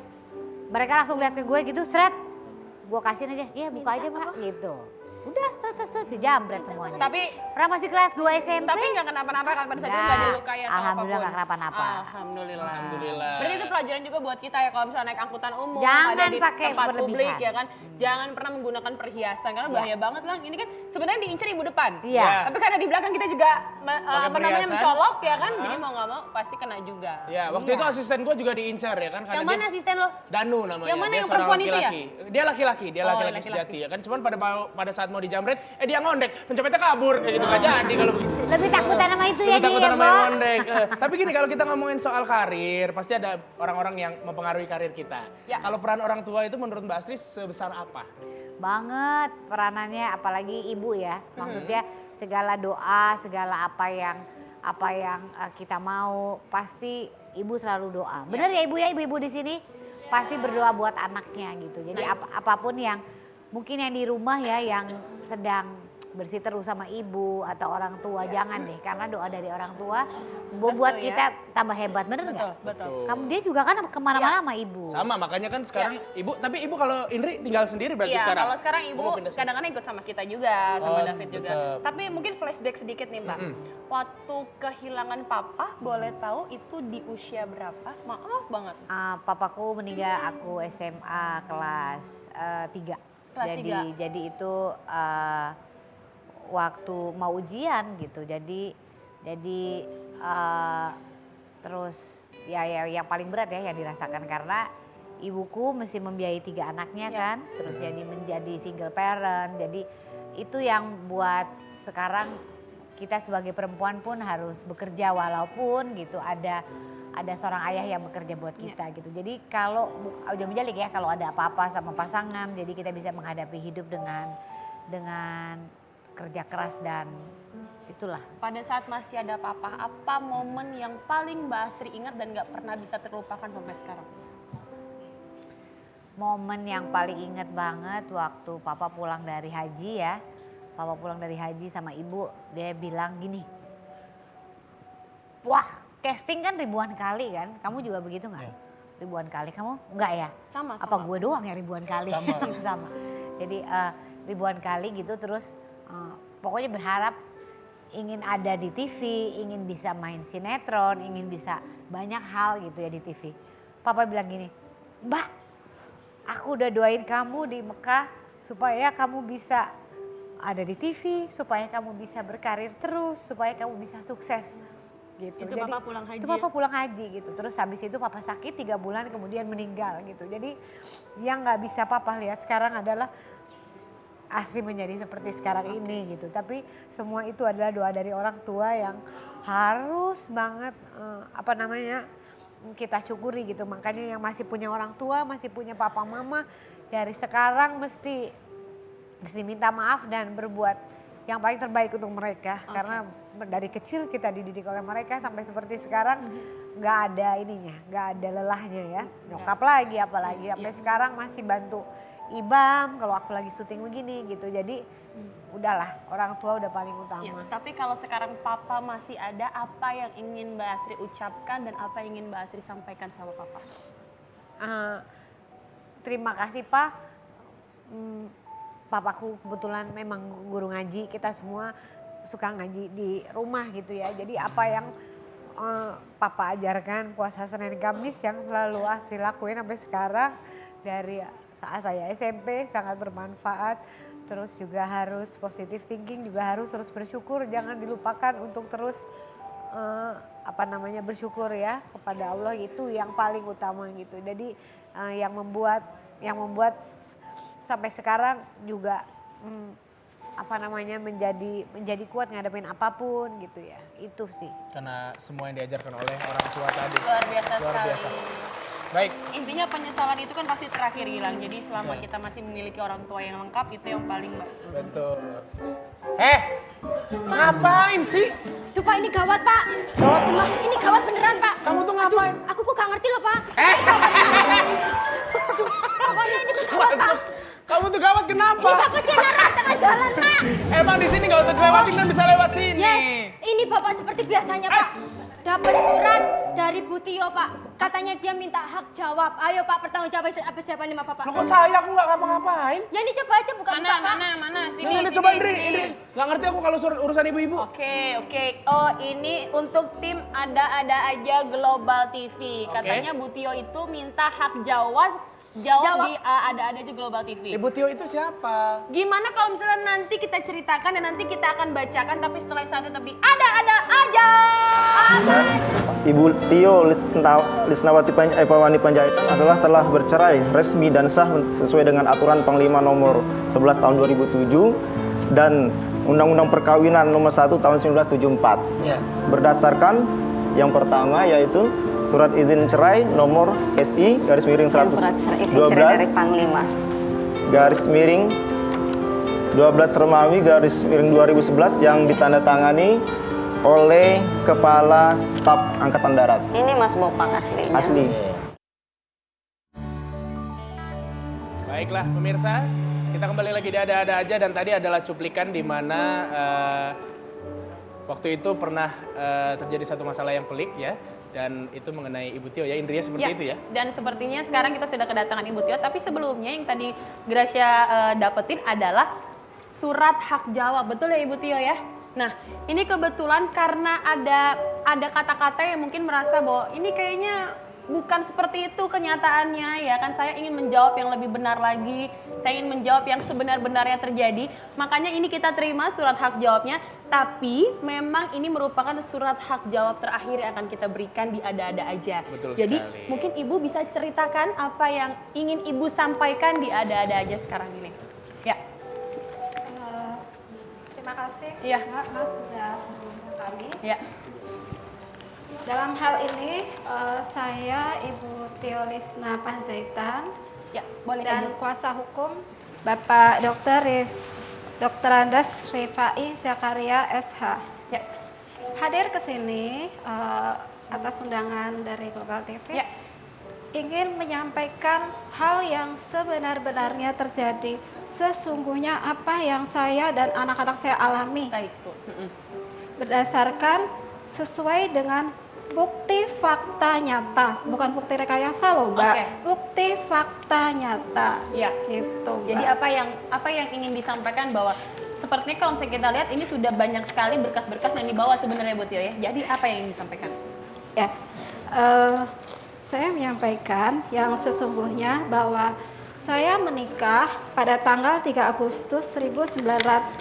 [SPEAKER 2] mereka langsung lihat ke gue gitu, seret. Gue kasihin aja, iya buka aja Pak gitu. Udah, seret dijambret semuanya.
[SPEAKER 4] Tapi
[SPEAKER 2] Orang masih kelas 2 SMP.
[SPEAKER 4] tapi nggak kenapa-napa kan pada saat itu
[SPEAKER 2] Nggak.
[SPEAKER 4] nggak ada luka ya atau
[SPEAKER 2] Alhamdulillah
[SPEAKER 4] apapun.
[SPEAKER 2] nggak kenapa-napa.
[SPEAKER 4] Alhamdulillah.
[SPEAKER 1] Alhamdulillah.
[SPEAKER 4] Berarti itu pelajaran juga buat kita ya kalau misalnya naik angkutan umum,
[SPEAKER 2] Jangan
[SPEAKER 4] ada di
[SPEAKER 2] pakai
[SPEAKER 4] tempat
[SPEAKER 2] berlebihan.
[SPEAKER 4] publik ya kan, jangan pernah menggunakan perhiasan karena bahaya banget lah. Ini kan sebenarnya diincar ibu depan.
[SPEAKER 2] Iya.
[SPEAKER 4] Tapi karena di belakang kita juga apa namanya
[SPEAKER 1] perhiasan.
[SPEAKER 4] mencolok ya kan, jadi mau nggak mau pasti kena juga.
[SPEAKER 1] Ya, waktu itu asisten gue juga diincar ya kan. Karena
[SPEAKER 4] Yang mana
[SPEAKER 1] dia-
[SPEAKER 4] asisten lo?
[SPEAKER 1] Danu namanya.
[SPEAKER 4] Yang mana
[SPEAKER 1] Dia
[SPEAKER 4] yang
[SPEAKER 1] seorang
[SPEAKER 4] perempuan itu ya?
[SPEAKER 1] laki-laki. Dia laki-laki, dia
[SPEAKER 4] Oh,
[SPEAKER 1] laki-laki
[SPEAKER 4] laki-laki.
[SPEAKER 1] sejati ya kan. Cuman pada saat mau dijamret, dia ngondek. Pencopetnya kabur kayak gitu nggak jadi kalau begitu.
[SPEAKER 2] Lebih takutan sama itu ya
[SPEAKER 1] Lebih takut
[SPEAKER 2] dia,
[SPEAKER 1] sama yang
[SPEAKER 2] Bo.
[SPEAKER 1] ngondek. Tapi gini, kalau kita ngomongin soal karir, pasti ada orang-orang yang mempengaruhi karir kita.
[SPEAKER 4] Ya.
[SPEAKER 1] Kalau peran orang tua itu menurut Mbak Astri sebesar apa?
[SPEAKER 2] Banget peranannya, apalagi ibu ya. Maksudnya segala doa, segala apa yang kita mau, pasti ibu selalu doa. Bener ya ibu ya, ibu-ibu di sini pasti berdoa buat anaknya gitu. Jadi apapun yang mungkin yang di rumah ya yang sedang bersih terus sama ibu atau orang tua, jangan deh, karena doa dari orang tua membuat kita tambah hebat, bener nggak?
[SPEAKER 4] Betul.
[SPEAKER 2] Kamu dia juga kan kemana-mana sama ibu.
[SPEAKER 1] Sama, makanya kan sekarang ibu, tapi ibu kalau Indri tinggal sendiri berarti
[SPEAKER 4] Iya,
[SPEAKER 1] sekarang?
[SPEAKER 4] kalau sekarang ibu
[SPEAKER 1] mau pindah sini.
[SPEAKER 4] kadang-kadang ikut sama kita juga, sama
[SPEAKER 1] Oh,
[SPEAKER 4] David juga.
[SPEAKER 1] tetap.
[SPEAKER 4] Tapi mungkin flashback sedikit nih Mbak. Waktu kehilangan papa, boleh tahu itu di usia berapa? Maaf banget.
[SPEAKER 2] Papaku meninggal aku SMA kelas 3.
[SPEAKER 4] Kelas
[SPEAKER 2] Jadi itu waktu mau ujian gitu. Jadi terus ya yang paling berat ya yang dirasakan karena ibuku mesti membiayai 3 anaknya kan. Terus jadi menjadi single parent. Jadi itu yang buat sekarang kita sebagai perempuan pun harus bekerja walaupun gitu ada seorang ayah yang bekerja buat kita gitu. Jadi kalau ujung jalik ya kalau ada apa-apa sama pasangan, jadi kita bisa menghadapi hidup dengan kerja keras dan itulah.
[SPEAKER 4] Pada saat masih ada papa, apa momen yang paling Mbak Asri ingat dan gak pernah bisa terlupakan sampai sekarang?
[SPEAKER 2] Momen yang paling inget banget waktu papa pulang dari haji ya. Papa pulang dari haji sama ibu, dia bilang gini, wah casting kan ribuan kali kan, kamu juga begitu nggak? Ribuan kali, kamu nggak ya?
[SPEAKER 4] Sama.
[SPEAKER 2] Apa gue doang yang ribuan kali?
[SPEAKER 1] Sama.
[SPEAKER 2] Sama. Jadi ribuan kali gitu terus pokoknya berharap ingin ada di TV, ingin bisa main sinetron, ingin bisa banyak hal gitu ya di TV. Papa bilang gini, Mbak, aku udah doain kamu di Mekah supaya kamu bisa ada di TV, supaya kamu bisa berkarir terus, supaya kamu bisa sukses. Gitu.
[SPEAKER 4] Itu papa pulang haji.
[SPEAKER 2] Itu papa pulang haji gitu. Terus habis itu papa sakit 3 bulan kemudian meninggal gitu. Jadi yang nggak bisa papa lihat sekarang adalah Asri menjadi seperti sekarang ini gitu. Tapi semua itu adalah doa dari orang tua yang harus banget kita syukuri gitu. Makanya yang masih punya orang tua, masih punya papa mama dari sekarang mesti minta maaf dan berbuat yang paling terbaik untuk mereka. Karena dari kecil kita dididik oleh mereka sampai seperti sekarang nggak ada ininya, nggak ada lelahnya ya. Nyokap lagi apalagi sampai sekarang masih bantu Ibam kalau aku lagi syuting begini gitu. Jadi udahlah, orang tua udah paling utama.
[SPEAKER 4] Ya, tapi kalau sekarang papa masih ada, apa yang ingin Mbak Asri ucapkan dan apa yang ingin Mbak Asri sampaikan sama papa?
[SPEAKER 2] Terima kasih Pak. Papaku kebetulan memang guru ngaji, kita semua suka ngaji di rumah gitu ya. Jadi apa yang Papa ajarkan puasa Senin Kamis yang selalu Asri lakuin sampai sekarang dari saat saya SMP sangat bermanfaat. Terus juga harus positive thinking, juga harus terus bersyukur, jangan dilupakan untuk terus bersyukur ya kepada Allah, itu yang paling utama gitu. Jadi yang membuat sampai sekarang juga menjadi kuat ngadepin apapun gitu ya. Itu sih.
[SPEAKER 1] Karena semua yang diajarkan oleh orang tua tadi.
[SPEAKER 4] Luar biasa sekali.
[SPEAKER 1] Baik.
[SPEAKER 4] Intinya penyesalan itu kan pasti terakhir hilang. Jadi selama kita masih memiliki orang tua yang lengkap, itu yang paling
[SPEAKER 1] Betul. Ngapain sih?
[SPEAKER 3] Duh Pak, ini gawat Pak.
[SPEAKER 1] Gawat?
[SPEAKER 3] Ini gawat beneran Pak.
[SPEAKER 1] Kamu tuh ngapain?
[SPEAKER 3] Aku kok gak ngerti loh Pak. Pokoknya ini tuh gawat Pak.
[SPEAKER 1] Kamu tuh gawat kenapa?
[SPEAKER 3] Ini siapa sih yang narang tengah jalan Pak?
[SPEAKER 1] Emang di sini nggak usah dilewatin dan bisa lewat sini.
[SPEAKER 3] Yes, ini Bapak seperti biasanya Pak. Dapat surat dari Bu Tio Pak. Katanya dia minta hak jawab. Ayo Pak, pertanggung jawab apa siapa nih Bapak?
[SPEAKER 1] Loh kok saya? Aku nggak ngapa-ngapain.
[SPEAKER 3] Ya ini coba aja buka Pak.
[SPEAKER 4] Mana? Sini.
[SPEAKER 1] Ini coba Indri. Nggak ngerti aku kalau urusan ibu-ibu.
[SPEAKER 4] Oke. Oh, ini untuk tim Ada-Ada Aja Global TV. Katanya Bu Tio itu minta hak jawab di Ada-Ada Aja Global TV.
[SPEAKER 1] Ibu Tio itu siapa?
[SPEAKER 4] Gimana kalau misalnya nanti kita ceritakan dan nanti kita akan bacakan, tapi setelah saat itu tapi Ada-Ada Aja.
[SPEAKER 5] Ibu Tio Lisnawati Epawani Panjaitan telah bercerai resmi dan sah sesuai dengan aturan Panglima nomor 11 tahun 2007 dan Undang-Undang Perkawinan nomor 1 tahun 1974.
[SPEAKER 1] Ya.
[SPEAKER 5] Berdasarkan yang pertama yaitu Surat Izin Cerai nomor SI garis miring 112
[SPEAKER 6] dari Panglima
[SPEAKER 5] garis miring 12 Remawi garis miring 2011 yang ditandatangani oleh Kepala Staf Angkatan Darat.
[SPEAKER 6] Ini Mas Bopak aslinya.
[SPEAKER 5] Asli.
[SPEAKER 1] Baiklah pemirsa, Kita kembali lagi di Ada-Ada Aja dan tadi adalah cuplikan di mana waktu itu pernah terjadi satu masalah yang pelik ya. Dan itu mengenai Ibu Tio ya, Indria seperti itu ya.
[SPEAKER 4] Dan sepertinya sekarang kita sudah kedatangan Ibu Tio, tapi sebelumnya yang tadi Gracia dapetin adalah surat hak jawab. Betul ya Ibu Tio ya? Nah, ini kebetulan karena ada kata-kata yang mungkin merasa bahwa ini kayaknya bukan seperti itu kenyataannya ya kan, saya ingin menjawab yang lebih benar lagi, saya ingin menjawab yang sebenar-benarnya terjadi. Makanya ini kita terima surat hak jawabnya, tapi memang ini merupakan surat hak jawab terakhir yang akan kita berikan di Ada-Ada Aja.
[SPEAKER 1] Betul
[SPEAKER 4] Jadi
[SPEAKER 1] sekali.
[SPEAKER 4] mungkin Ibu bisa ceritakan apa yang ingin Ibu sampaikan di Ada-Ada Aja sekarang ini. Ya.
[SPEAKER 7] Terima kasih
[SPEAKER 4] Iya.
[SPEAKER 7] Mas sudah mengundang kami.
[SPEAKER 4] Ya.
[SPEAKER 7] Dalam hal ini saya Ibu Tio Lisna Panjaitan
[SPEAKER 4] Ya, boleh
[SPEAKER 7] dan
[SPEAKER 4] Ibu.
[SPEAKER 7] kuasa hukum Bapak Dr. Andes Rifai Zakaria SH.
[SPEAKER 4] Ya.
[SPEAKER 7] Hadir ke sini atas undangan dari Global TV.
[SPEAKER 4] Ya.
[SPEAKER 7] Ingin menyampaikan hal yang sebenar-benarnya terjadi. Sesungguhnya apa yang saya dan anak-anak saya alami.
[SPEAKER 4] Baik, Bu.
[SPEAKER 7] Berdasarkan sesuai dengan bukti fakta nyata, bukan bukti rekayasa loh Mbak,
[SPEAKER 4] Oke.
[SPEAKER 7] bukti fakta nyata.
[SPEAKER 4] Ya.
[SPEAKER 7] Gitu. Mbak.
[SPEAKER 4] Jadi apa yang ingin disampaikan bahwa sepertinya kalau misalnya kita lihat ini sudah banyak sekali berkas-berkas yang dibawa sebenarnya Bu Tio ya. Jadi apa yang ingin disampaikan?
[SPEAKER 7] Ya, saya menyampaikan yang sesungguhnya bahwa saya menikah pada tanggal 3 Agustus 1987.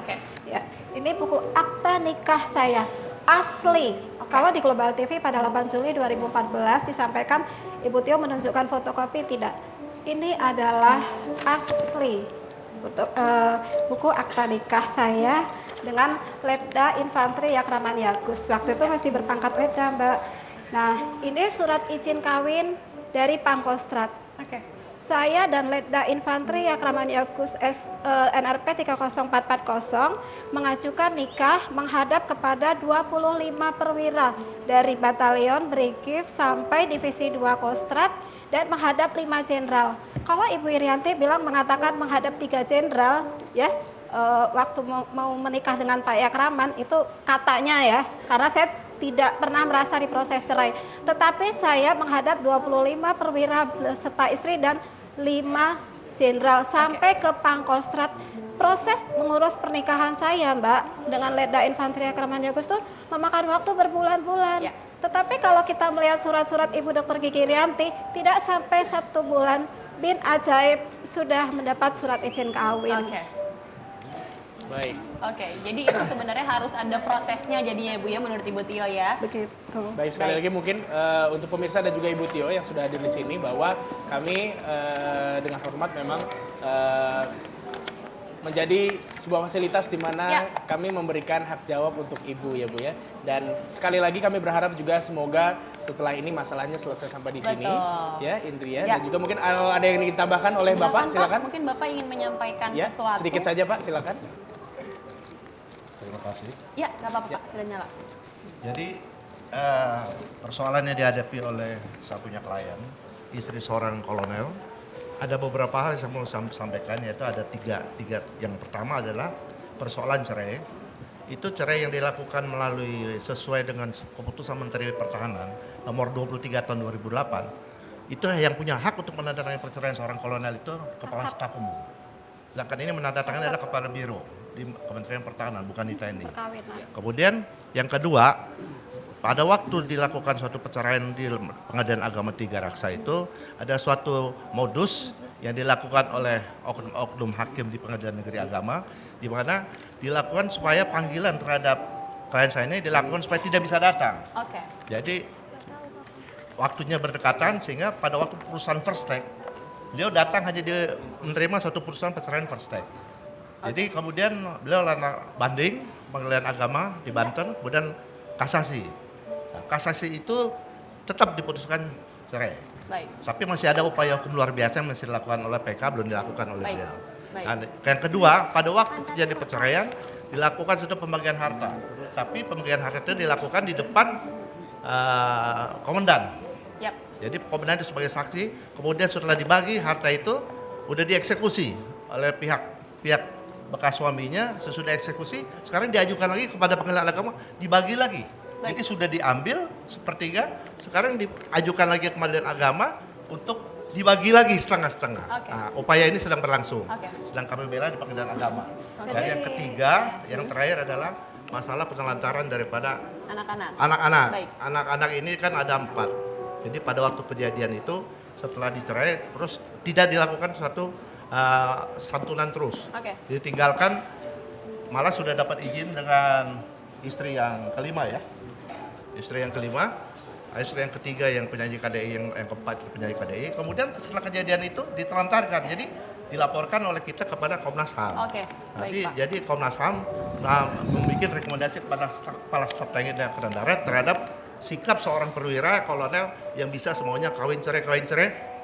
[SPEAKER 4] Oke.
[SPEAKER 7] Ya, ini buku akta nikah saya asli. Kalau di Global TV pada 8 Juli 2014 disampaikan Ibu Tio menunjukkan fotokopi, tidak. Ini adalah asli. Buku akta nikah saya dengan Letda Infantri Yakraman Yagus. Waktu itu masih berpangkat Letda, Mbak. Nah, ini surat izin kawin dari Pangkostrat.
[SPEAKER 4] Oke.
[SPEAKER 7] Saya dan Letda Infantri Yakraman Yagus NRP 30440 mengajukan nikah menghadap kepada 25 perwira dari batalion Brigif sampai divisi 2 Kostrat dan menghadap 5 jenderal. Kalau Ibu Irianti bilang mengatakan menghadap 3 jenderal ya, waktu mau menikah dengan Pak Yakraman itu katanya ya, karena saya tidak pernah merasa diproses cerai. Tetapi saya menghadap 25 perwira beserta istri dan 5 jenderal sampai ke Pangkostrat. Proses mengurus pernikahan saya, Mbak, dengan Letda Infantri Yakraman Yagus itu memakan waktu berbulan-bulan.
[SPEAKER 4] Ya.
[SPEAKER 7] Tetapi kalau kita melihat surat-surat Ibu Dr. Gigi Rianti, tidak sampai 1 bulan bin ajaib sudah mendapat surat izin kawin.
[SPEAKER 4] Oke.
[SPEAKER 1] Baik.
[SPEAKER 4] Oke, jadi itu sebenarnya harus ada prosesnya jadinya Ibu ya menurut Ibu Tio ya.
[SPEAKER 7] Begitu.
[SPEAKER 1] Baik, sekali lagi mungkin untuk pemirsa dan juga Ibu Tio yang sudah hadir di sini bahwa kami dengan hormat memang menjadi sebuah fasilitas di mana kami memberikan hak jawab untuk Ibu ya Bu ya. Dan sekali lagi kami berharap juga semoga setelah ini masalahnya selesai sampai di sini ya Indria. Dan juga mungkin ada yang ingin ditambahkan oleh Bapak, silakan.
[SPEAKER 4] Mungkin Bapak ingin menyampaikan
[SPEAKER 1] Ya,
[SPEAKER 4] sesuatu.
[SPEAKER 1] sedikit saja Pak, silakan.
[SPEAKER 8] Terima kasih.
[SPEAKER 4] Ya, nggak apa-apa Pak, sudah nyala.
[SPEAKER 8] Jadi persoalan yang dihadapi oleh satunya klien, istri seorang kolonel, ada beberapa hal yang saya mau sampaikan, yaitu ada tiga. Yang pertama adalah persoalan cerai. Itu cerai yang dilakukan melalui sesuai dengan keputusan Menteri Pertahanan nomor 23 tahun 2008. Itu yang punya hak untuk menandatangani perceraian seorang kolonel itu Kepala Staf Umum. Sedangkan ini menandatangani adalah Kepala Biro di Kementerian Pertahanan, bukan di TNI. Kemudian yang kedua, pada waktu dilakukan suatu perceraian di Pengadilan Agama 3 Raksa itu ada suatu modus yang dilakukan oleh oknum hakim di Pengadilan Negeri Agama, di mana dilakukan supaya panggilan terhadap klien saya ini dilakukan supaya tidak bisa datang.
[SPEAKER 4] Oke.
[SPEAKER 8] Jadi waktunya berdekatan sehingga pada waktu perusahaan First Take, beliau datang hanya menerima suatu perusahaan perceraian First Take. Jadi kemudian beliau banding Pengadilan Agama di Banten, kemudian kasasi. Nah, kasasi itu tetap diputuskan cerai.
[SPEAKER 4] Baik.
[SPEAKER 8] Tapi masih ada upaya hukum luar biasa yang masih dilakukan oleh PK, belum dilakukan oleh
[SPEAKER 4] Baik.
[SPEAKER 8] beliau.
[SPEAKER 4] Baik.
[SPEAKER 8] Nah, yang kedua, pada waktu terjadi perceraian dilakukan suatu pembagian harta. Tapi pembagian harta itu dilakukan di depan komandan.
[SPEAKER 4] Yap.
[SPEAKER 8] Jadi komandan itu sebagai saksi, kemudian setelah dibagi harta itu udah dieksekusi oleh pihak bekas suaminya. Sesudah eksekusi, sekarang diajukan lagi kepada pengadilan agama, dibagi lagi. Jadi sudah diambil sepertiga, sekarang diajukan lagi ke pengadilan agama untuk dibagi lagi setengah-setengah. Nah, upaya ini sedang berlangsung, sedang kami bela di pengadilan agama. Dan yang ketiga, yang terakhir adalah masalah penelantaran daripada anak-anak. Anak-anak ini kan ada 4. Jadi pada waktu kejadian itu setelah dicerai terus tidak dilakukan suatu santunan terus. Ditinggalkan, malah sudah dapat izin dengan istri yang kelima ya. Istri yang kelima, istri yang ketiga yang penyanyi KDI, yang keempat penyanyi KDI. Kemudian setelah kejadian itu ditelantarkan. Jadi dilaporkan oleh kita kepada Komnas HAM. Jadi Komnas HAM membuat rekomendasi kepada Kepala Staf TNI Angkatan Darat terhadap sikap seorang perwira kolonel yang bisa semuanya kawin cerai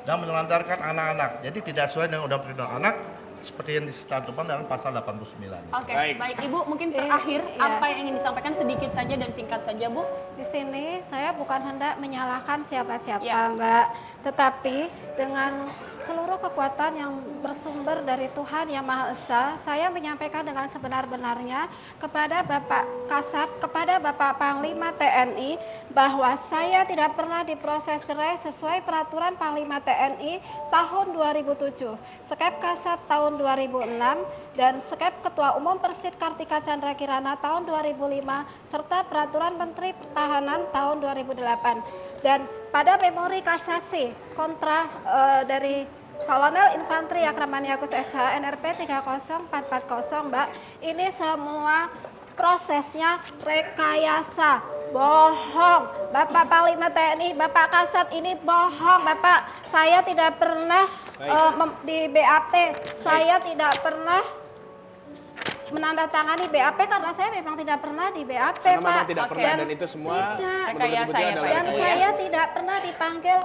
[SPEAKER 8] dan menelantarkan anak-anak. Jadi tidak sesuai dengan Undang-Undang Perlindungan Anak seperti yang dicantumkan dalam pasal 89.
[SPEAKER 4] Baik Ibu, mungkin terakhir apa yang ingin disampaikan sedikit saja dan singkat saja Bu.
[SPEAKER 7] Di sini saya bukan hendak menyalahkan siapa-siapa Mbak, tetapi dengan seluruh kekuatan yang bersumber dari Tuhan Yang Maha Esa, saya menyampaikan dengan sebenar-benarnya kepada Bapak Kasat, kepada Bapak Panglima TNI, bahwa saya tidak pernah diproses cerai sesuai peraturan Panglima TNI tahun 2007, Sekep Kasat tahun 2006, dan Sekep Ketua Umum Persit Kartika Chandra Kirana tahun 2005, serta Peraturan Menteri Pertahanan tahun 2008. Dan pada memori kasasi kontra dari Kolonel Infantri Akramaniakus SH NRP 30440 Mbak, ini semua prosesnya rekayasa, bohong. Bapak Panglima TNI, Bapak Kasat, ini bohong Bapak. Saya tidak pernah di BAP, saya tidak pernah menandatangani BAP karena saya memang tidak pernah di BAP
[SPEAKER 1] karena
[SPEAKER 7] Pak.
[SPEAKER 1] memang tidak pernah, dan itu semua
[SPEAKER 4] rekayasa ya Pak.
[SPEAKER 7] Dan saya tidak pernah dipanggil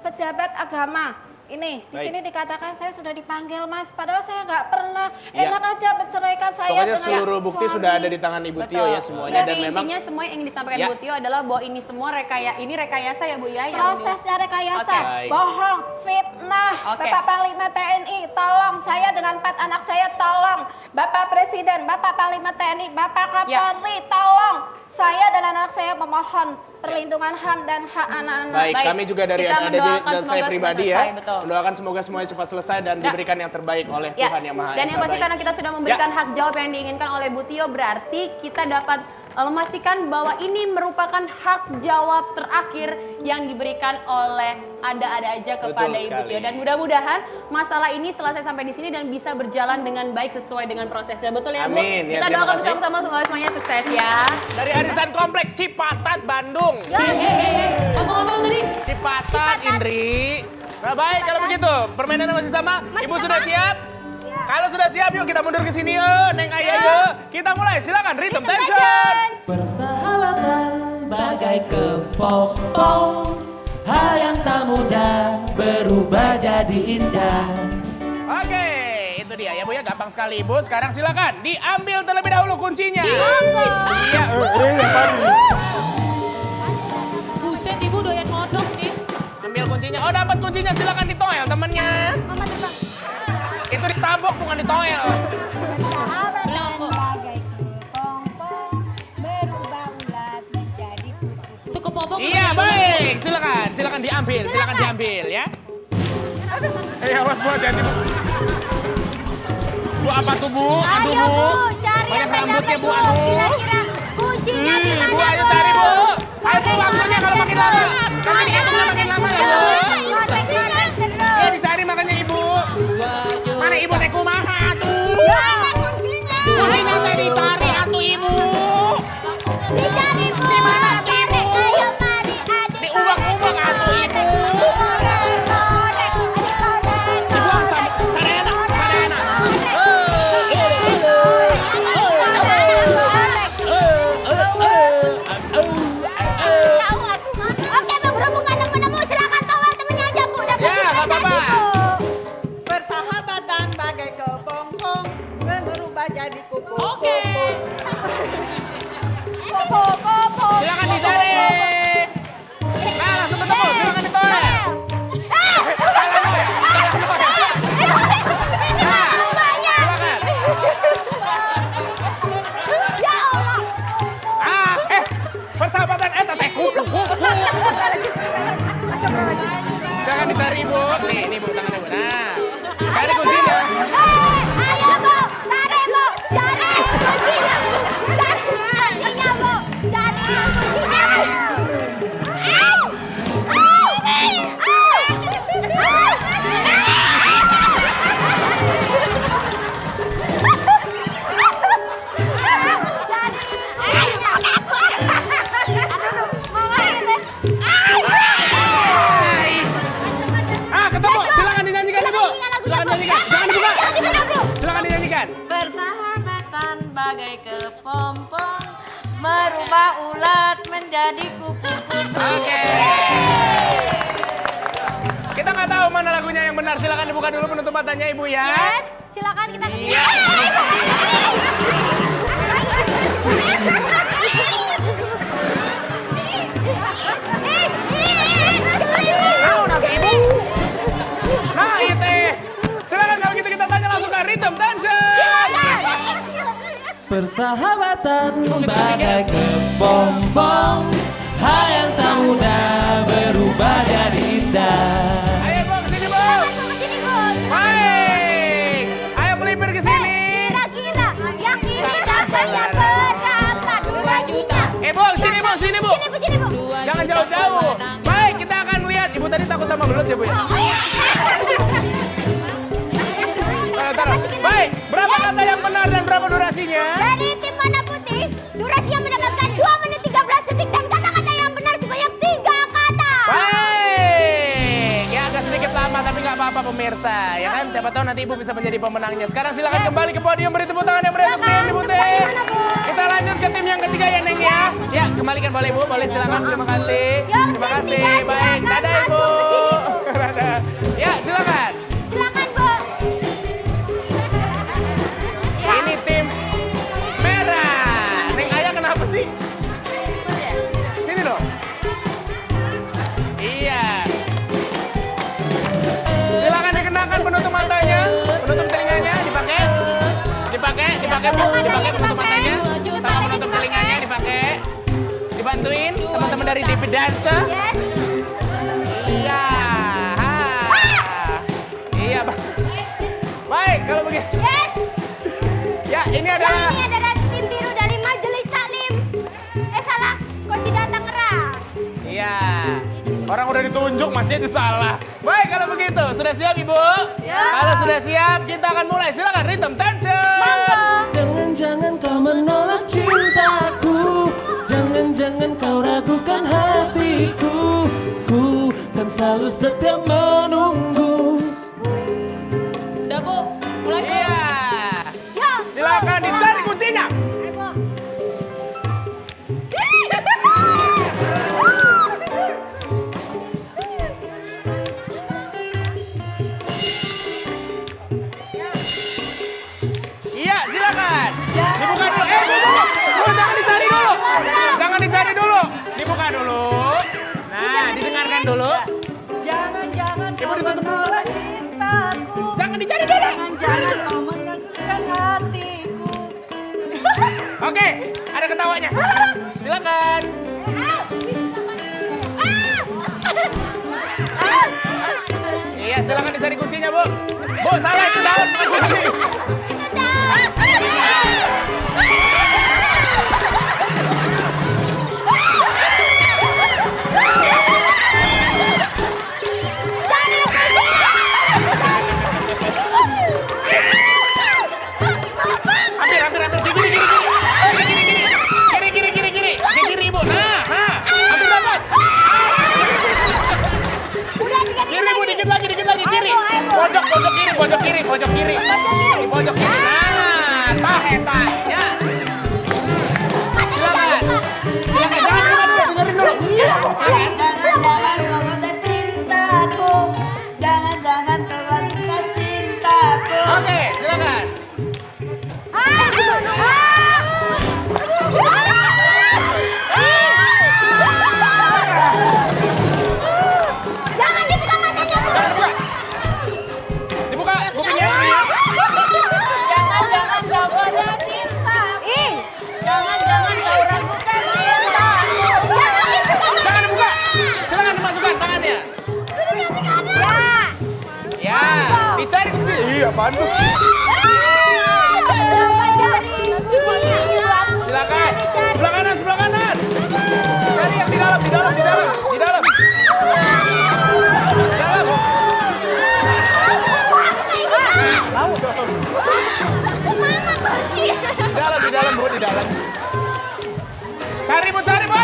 [SPEAKER 7] pejabat agama. Ini di sini dikatakan saya sudah dipanggil Mas, padahal saya nggak pernah. Enak aja menceraikan saya.
[SPEAKER 1] Pokoknya
[SPEAKER 7] dengan
[SPEAKER 1] seluruh bukti
[SPEAKER 7] suami.
[SPEAKER 1] sudah ada di tangan Ibu Tio ya semuanya. Dan memang
[SPEAKER 4] intinya semua yang disampaikan Bu Tio adalah bahwa ini semua rekayasa ya Bu ya.
[SPEAKER 7] Prosesnya rekayasa, bohong, fitnah. Bapak Panglima TNI, tolong saya dengan 4 anak saya, tolong. Bapak Presiden, Bapak Panglima TNI, Bapak Kapolri, tolong. Saya dan anak saya memohon perlindungan HAM dan hak anak-anak.
[SPEAKER 1] Baik, kami juga dari ADD dan saya pribadi ya,
[SPEAKER 4] betul.
[SPEAKER 1] mendoakan semoga semuanya cepat selesai dan diberikan yang terbaik oleh Tuhan Yang Maha Esa.
[SPEAKER 4] Dan yang pasti karena kita sudah memberikan hak jawab yang diinginkan oleh Bu Tio, berarti kita dapat memastikan bahwa ini merupakan hak jawab terakhir yang diberikan oleh ada-ada aja kepada Ibu Tio. Dan mudah-mudahan masalah ini selesai sampai di sini dan bisa berjalan dengan baik sesuai dengan prosesnya. Betul ya Bu?
[SPEAKER 1] Amin.
[SPEAKER 4] Kita doakan bersama-sama semuanya sukses ya.
[SPEAKER 1] Dari Arisan Kompleks Cipatat, Bandung.
[SPEAKER 4] Ngomong-ngomong tadi.
[SPEAKER 1] Cipatat, Indri. Nah, baik kalau begitu, permainannya masih sama. Ibu sudah siap? Kalau sudah siap, yuk kita mundur ke sini yuk, Neng Ayah yuk. Kita mulai, silakan Rhythm Tension.
[SPEAKER 9] Persahabatan bagai kepompong, hal yang tak mudah berubah jadi indah.
[SPEAKER 1] Oke, itu dia ya Bu ya, gampang sekali Ibu. Sekarang silakan diambil terlebih dahulu kuncinya. Iya, yang paling.
[SPEAKER 4] Buset Ibu doyan ngodok nih.
[SPEAKER 1] Ambil kuncinya. Oh, dapat kuncinya, silakan ditoel temennya.
[SPEAKER 3] Mama terbang.
[SPEAKER 1] Itu ditabok bukan ditoel.
[SPEAKER 3] Belum kok. Bagai kepompong berubah ulat menjadi kupu-kupu.
[SPEAKER 4] Itu kepompong.
[SPEAKER 1] Iya, baik. Silakan diambil ya. Awas Bu, hati-hati Bu. Bu apa tuh Bu? Aduh
[SPEAKER 3] Ayo
[SPEAKER 1] Bu.
[SPEAKER 3] Bu, cari
[SPEAKER 1] Banyak
[SPEAKER 3] yang
[SPEAKER 1] rambutnya Bu,
[SPEAKER 3] dapat,
[SPEAKER 1] aduh.
[SPEAKER 3] Kira-kira kuncinya di mana
[SPEAKER 1] Bu, ayo cari Bu. Ayo Bu, waktunya kalau makin lama. Nanti dihitungnya makin lama ya Bu. Ya dicari makanya Ibu. Mana Ibu teh kumaha tuh? Kuncinya tadi dicari atuh Ibu.
[SPEAKER 3] Dicari Bu.
[SPEAKER 1] Di mana tuh Ibu?
[SPEAKER 3] Ayo mari adik.
[SPEAKER 1] Diubah-ubah atuh Ibu. Dibuang sarena.
[SPEAKER 3] Oke, berhubung nggak nemu-nemu, silakan tawal temennya aja Bu. Dapat
[SPEAKER 1] Ya, nggak apa-apa.
[SPEAKER 10] Persahabatan bagai kepompong berubah jadi kupu-kupu.
[SPEAKER 1] Silakan dicari. Nah, langsung ketemu. Silakan ditolak. silakan.
[SPEAKER 11] Persahabatan bagai kepompong, merubah ulat menjadi kupu-kupu.
[SPEAKER 1] Oke. Kita nggak tahu mana lagunya yang benar. Silakan dibuka dulu penutup matanya Ibu ya.
[SPEAKER 3] Yes, silakan kita ke sini.
[SPEAKER 1] Nah, itu. Silakan kalau gitu kita tanya langsung ke Rhythm Dancer.
[SPEAKER 9] Persahabatan bagai kepompong, hal yang tak mudah berubah jadi indah.
[SPEAKER 1] Ayo Bu, kesini Bu. Baik. Ayo pelipir ke sini.
[SPEAKER 3] Kira-kira yang ini dapatnya berapa durasinya?
[SPEAKER 1] Bu, sini Bu, sini Bu.
[SPEAKER 3] Sini Bu.
[SPEAKER 1] Jangan jauh-jauh. Baik, kita akan lihat. Ibu tadi takut sama belut ya Bu ya? Taruh. Baik, berapa kata yang benar dan berapa durasinya?
[SPEAKER 3] Dari tim warna putih, durasinya mendapatkan 2 menit 13 detik dan kata-kata yang benar sebanyak 3 kata.
[SPEAKER 1] Baik, ya agak sedikit lama tapi nggak apa-apa pemirsa, ya kan? Siapa tahu nanti Ibu bisa menjadi pemenangnya. Sekarang silakan kembali ke podium, beri tepuk tangan yang meriah untuk tim putih. Kita lanjut ke tim yang ketiga ya Neng ya. Ya, kembalikan boleh Ibu, boleh silakan. Terima kasih. Terima kasih. Baik, dadah Ibu. Dadah. Ya, silakan.
[SPEAKER 3] Silakan Bu.
[SPEAKER 1] Ini tim merah. Neng Ayah kenapa sih? Sini dong. Iya. Silakan dikenakan penutup matanya, penutup telinganya dipakai. Dipakai Bu, dipakai penutup matanya. Sama penutup telinganya dipakai. Dibantuin teman-teman dari DP Dancer.
[SPEAKER 3] Yes.
[SPEAKER 1] Iya. Iya, Bang. Baik, kalau begitu.
[SPEAKER 3] Yes.
[SPEAKER 1] Ya, ini adalah
[SPEAKER 3] Ini adalah tim biru dari Majelis Taklim. Salah, Kosida Tangerang.
[SPEAKER 1] iya. Orang udah ditunjuk masih aja salah. Baik, kalau begitu. Sudah siap, Ibu?
[SPEAKER 3] Ya.
[SPEAKER 1] Kalau sudah siap, kita akan mulai. Silakan Rhythm Dancer.
[SPEAKER 9] Jangan-jangan kau menolak cintaku, jangan-jangan kau ragukan hatiku. Ku kan selalu setia menunggu.
[SPEAKER 4] Udah Bu, mulai Bu.
[SPEAKER 1] Iya. Silakan dicari kuncinya. Iya, silakan. Dibuka dulu. Bu, jangan dicari dulu. Jangan dicari dulu. Dibuka dulu. Nah, didengarkan dulu.
[SPEAKER 10] Jangan-jangan
[SPEAKER 1] Ibu
[SPEAKER 10] kau
[SPEAKER 1] ditutup dulu.
[SPEAKER 10] menolak cintaku.
[SPEAKER 1] Jangan dicari dulu.
[SPEAKER 10] Jangan kau menyakitkan hatiku.
[SPEAKER 1] Oke, ada ketawanya. Silakan. Iya, silakan dicari kuncinya, Bu. Bu, salah itu daun, bukan kunci. Hampir. Kiri, Ibu. Nah, hampir dapat. Kiri, Bu, dikit lagi, kiri. Pojok kiri. Di pojok kiri. Nah, tah, ya. Silakan. Jangan dulu, dengerin dulu. Ya, silakan.
[SPEAKER 11] Jangan-jangan kau menyakitkan cintaku, jangan-jangan kau lakukan cintaku.
[SPEAKER 1] Oke, silakan.
[SPEAKER 3] Jangan dibuka matanya.
[SPEAKER 1] Jangan buka. Dibuka kupingnya.
[SPEAKER 11] Jangan-jangan kau punya cintaku, jangan-jangan kau ragukan cintaku.
[SPEAKER 1] Jangan dibuka. Silakan dimasukkan tangannya. Ya, dicari kunci. Iya, apaan tuh? Silakan. Sebelah kanan. Cari yang di dalam. Di dalam, Bu, di dalam. Cari, Bu, ayo, Bu.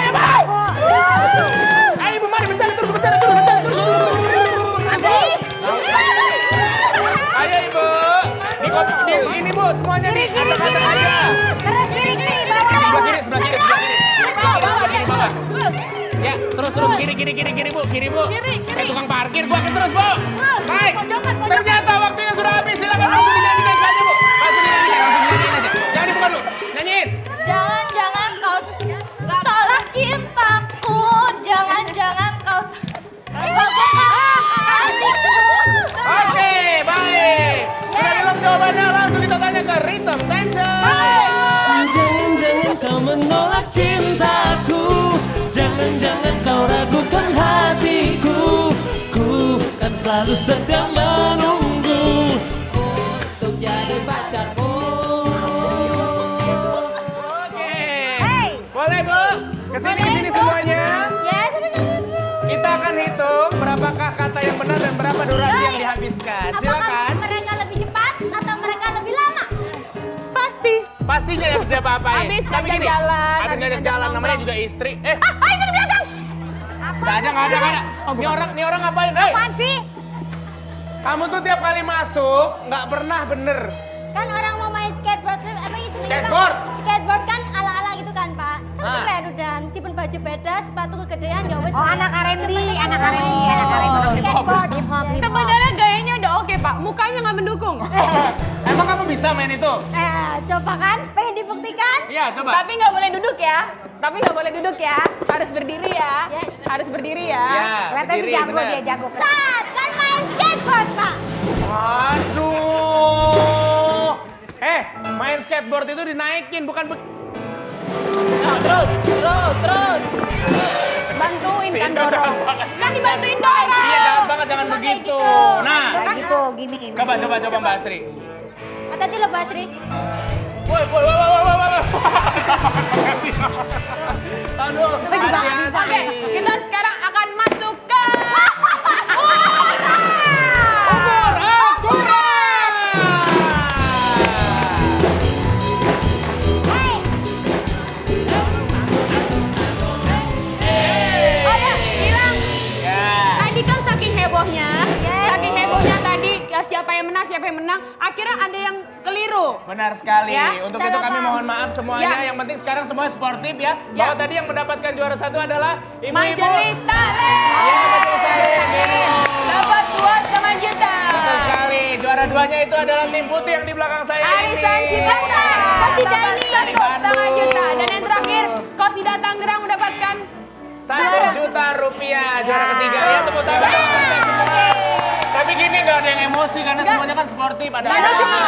[SPEAKER 1] Ayo, Bu, mari mencari terus. Ayo, Ibu. semuanya nih, acak-acak aja.
[SPEAKER 2] Terus kiri, bawah.
[SPEAKER 1] Sebelah kiri, bawah. Ya, terus kiri Bu. Kayak tukang parkir, gua terus Bu. Baik, ternyata waktunya sudah habis, silakan langsung dinyanyikan saja Bu. Langsung dinyanyiin aja. Jangan dibuka dulu, nyanyiin.
[SPEAKER 3] Jangan kau tolak cintaku, jangan kau
[SPEAKER 1] Oke, baik. Sudah bilang jawabannya, langsung kita tanya ke Rhythm Tension.
[SPEAKER 9] Jangan kau menolak cintaku, jangan kau ragukan hatiku. Ku kan selalu setia menunggu untuk jadi pacarmu.
[SPEAKER 1] Oke. Boleh Bu, kesini semuanya.
[SPEAKER 3] Yes.
[SPEAKER 1] Kita akan hitung berapakah kata yang benar dan berapa durasi yang dihabiskan. Silakan.
[SPEAKER 3] Apakah mereka lebih cepat atau mereka lebih lama?
[SPEAKER 1] Pastinya harus dia apa-apain.
[SPEAKER 4] Habis
[SPEAKER 1] Tapi
[SPEAKER 4] ngajak
[SPEAKER 1] gini,
[SPEAKER 4] jalan,
[SPEAKER 1] habis ngajak jalan, namanya juga istri.
[SPEAKER 3] Ini di belakang.
[SPEAKER 1] Nggak ada. Ini orang ngapain? Hei,
[SPEAKER 2] Apaan sih?
[SPEAKER 1] kamu tuh tiap kali masuk nggak pernah bener.
[SPEAKER 3] Kan orang mau main skateboard, apa itu?
[SPEAKER 1] Skateboard?
[SPEAKER 3] Skateboard kan ala-ala gitu kan, Pak. Kan
[SPEAKER 1] Ah.
[SPEAKER 3] keren udah, meskipun baju beda, sepatu kegedean ya wes.
[SPEAKER 2] Oh, anak R&B.
[SPEAKER 3] Skateboard.
[SPEAKER 2] Hip hop.
[SPEAKER 4] Sebenarnya gayanya udah oke Pak, mukanya nggak mendukung.
[SPEAKER 1] Emang kamu bisa main itu?
[SPEAKER 3] Coba kan, pengen dibuktikan?
[SPEAKER 1] Iya, coba.
[SPEAKER 4] Tapi nggak boleh duduk ya. Harus berdiri ya.
[SPEAKER 3] Yes.
[SPEAKER 4] Harus berdiri ya.
[SPEAKER 1] Ya,
[SPEAKER 2] Kelihatan
[SPEAKER 1] berdiri,
[SPEAKER 2] jago
[SPEAKER 1] bener.
[SPEAKER 2] dia, jago.
[SPEAKER 3] Saat kan main skateboard, Pak.
[SPEAKER 1] Aduh. Main skateboard itu dinaikin, bukan
[SPEAKER 4] Terus. Bantuin
[SPEAKER 1] Si
[SPEAKER 4] kan
[SPEAKER 1] Indro jahat
[SPEAKER 4] dorong.
[SPEAKER 1] banget.
[SPEAKER 4] Kan dibantuin dorong.
[SPEAKER 1] Iya, jahat banget, jangan
[SPEAKER 3] Kayak
[SPEAKER 1] begitu.
[SPEAKER 3] gitu.
[SPEAKER 1] Nah,
[SPEAKER 2] Kayak gitu, gini.
[SPEAKER 1] coba Mbak Astri.
[SPEAKER 3] Hati-hati loh, Basri.
[SPEAKER 1] Woi. Aduh,
[SPEAKER 2] Tapi juga nggak bisa.
[SPEAKER 4] Oke, kita sekarang akan masuk ke
[SPEAKER 1] Ukur akurat.
[SPEAKER 4] Oh ya, bilang.
[SPEAKER 1] Ya.
[SPEAKER 4] Tadi kan saking hebohnya tadi siapa yang menang, akhirnya ada yang keliru.
[SPEAKER 1] Benar sekali.
[SPEAKER 4] Ya,
[SPEAKER 1] Untuk
[SPEAKER 4] salah
[SPEAKER 1] itu kami
[SPEAKER 4] paham.
[SPEAKER 1] mohon maaf semuanya.
[SPEAKER 4] Ya.
[SPEAKER 1] Yang penting sekarang semua sportif ya.
[SPEAKER 4] Ya.
[SPEAKER 1] Bahwa tadi yang mendapatkan juara 1 adalah ibu-ibu.
[SPEAKER 4] Majelis Talent.
[SPEAKER 1] Ya, betul sekali.
[SPEAKER 4] Dapat 2,5 juta.
[SPEAKER 1] Betul sekali. Juara 2-nya itu adalah tim putih yang di belakang saya
[SPEAKER 4] Arisan
[SPEAKER 1] ini.
[SPEAKER 4] Cipta.
[SPEAKER 3] Kosida
[SPEAKER 4] Dapat
[SPEAKER 3] ini.
[SPEAKER 4] 1,5 juta. Dan yang terakhir, Kosida Tangerang mendapatkan
[SPEAKER 1] 1 juta rupiah. Juara ketiga ya. Tepuk tangan dong untuk kita semua. Tapi gini nggak ada yang emosi karena semuanya kan sportif. Ada
[SPEAKER 4] Karena
[SPEAKER 1] apa?
[SPEAKER 4] cuma